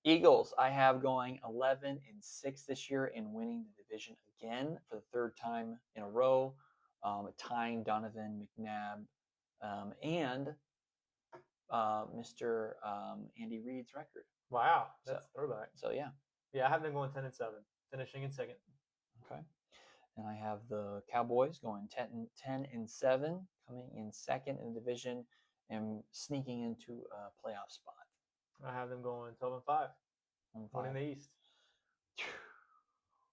Eagles, I have going 11-6 this year and winning the division again for the third time in a row, tying Donovan McNabb and Mr. Andy Reid's record. Wow, that's throwback. So yeah. Yeah, I have them going 10-7, finishing in second. Okay. And I have the Cowboys going 10-7, coming in second in the division and sneaking into a playoff spot. I have them going 12-5, winning the East.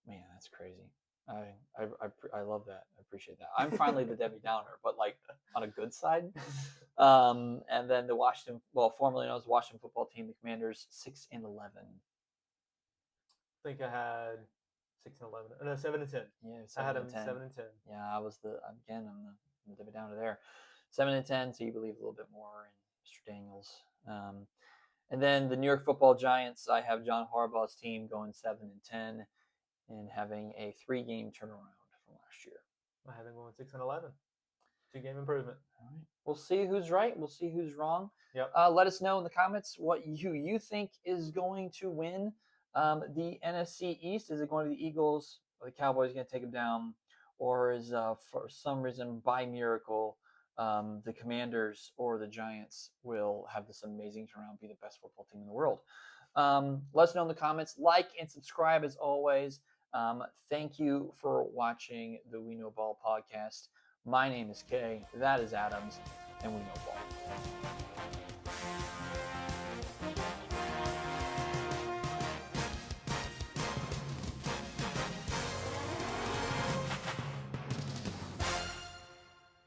Man, that's crazy. I love that. I appreciate that. I'm finally the Debbie Downer, but like on a good side. And then the formerly known as Washington football team, the Commanders, 6-11. I think I had 6-11. No, 7-10. Yeah, I had them 7-10. 7-10. Yeah, I'm the Debbie Downer there. 7-10, so you believe a little bit more in Mr. Daniels. And then the New York Football Giants, I have John Harbaugh's team going 7-10 and having a 3-game turnaround from last year. I have them going 6-11. 2-game improvement. All right. We'll see who's right. We'll see who's wrong. Yep. Let us know in the comments what you think is going to win the NFC East. Is it going to be the Eagles or the Cowboys going to take them down? Or is, for some reason, by miracle, the Commanders or the Giants will have this amazing turnaround, be the best football team in the world? Let us know in the comments. Like and subscribe as always. Thank you for watching the We Know Ball podcast. My name is Kay. That is Adams, and we know ball.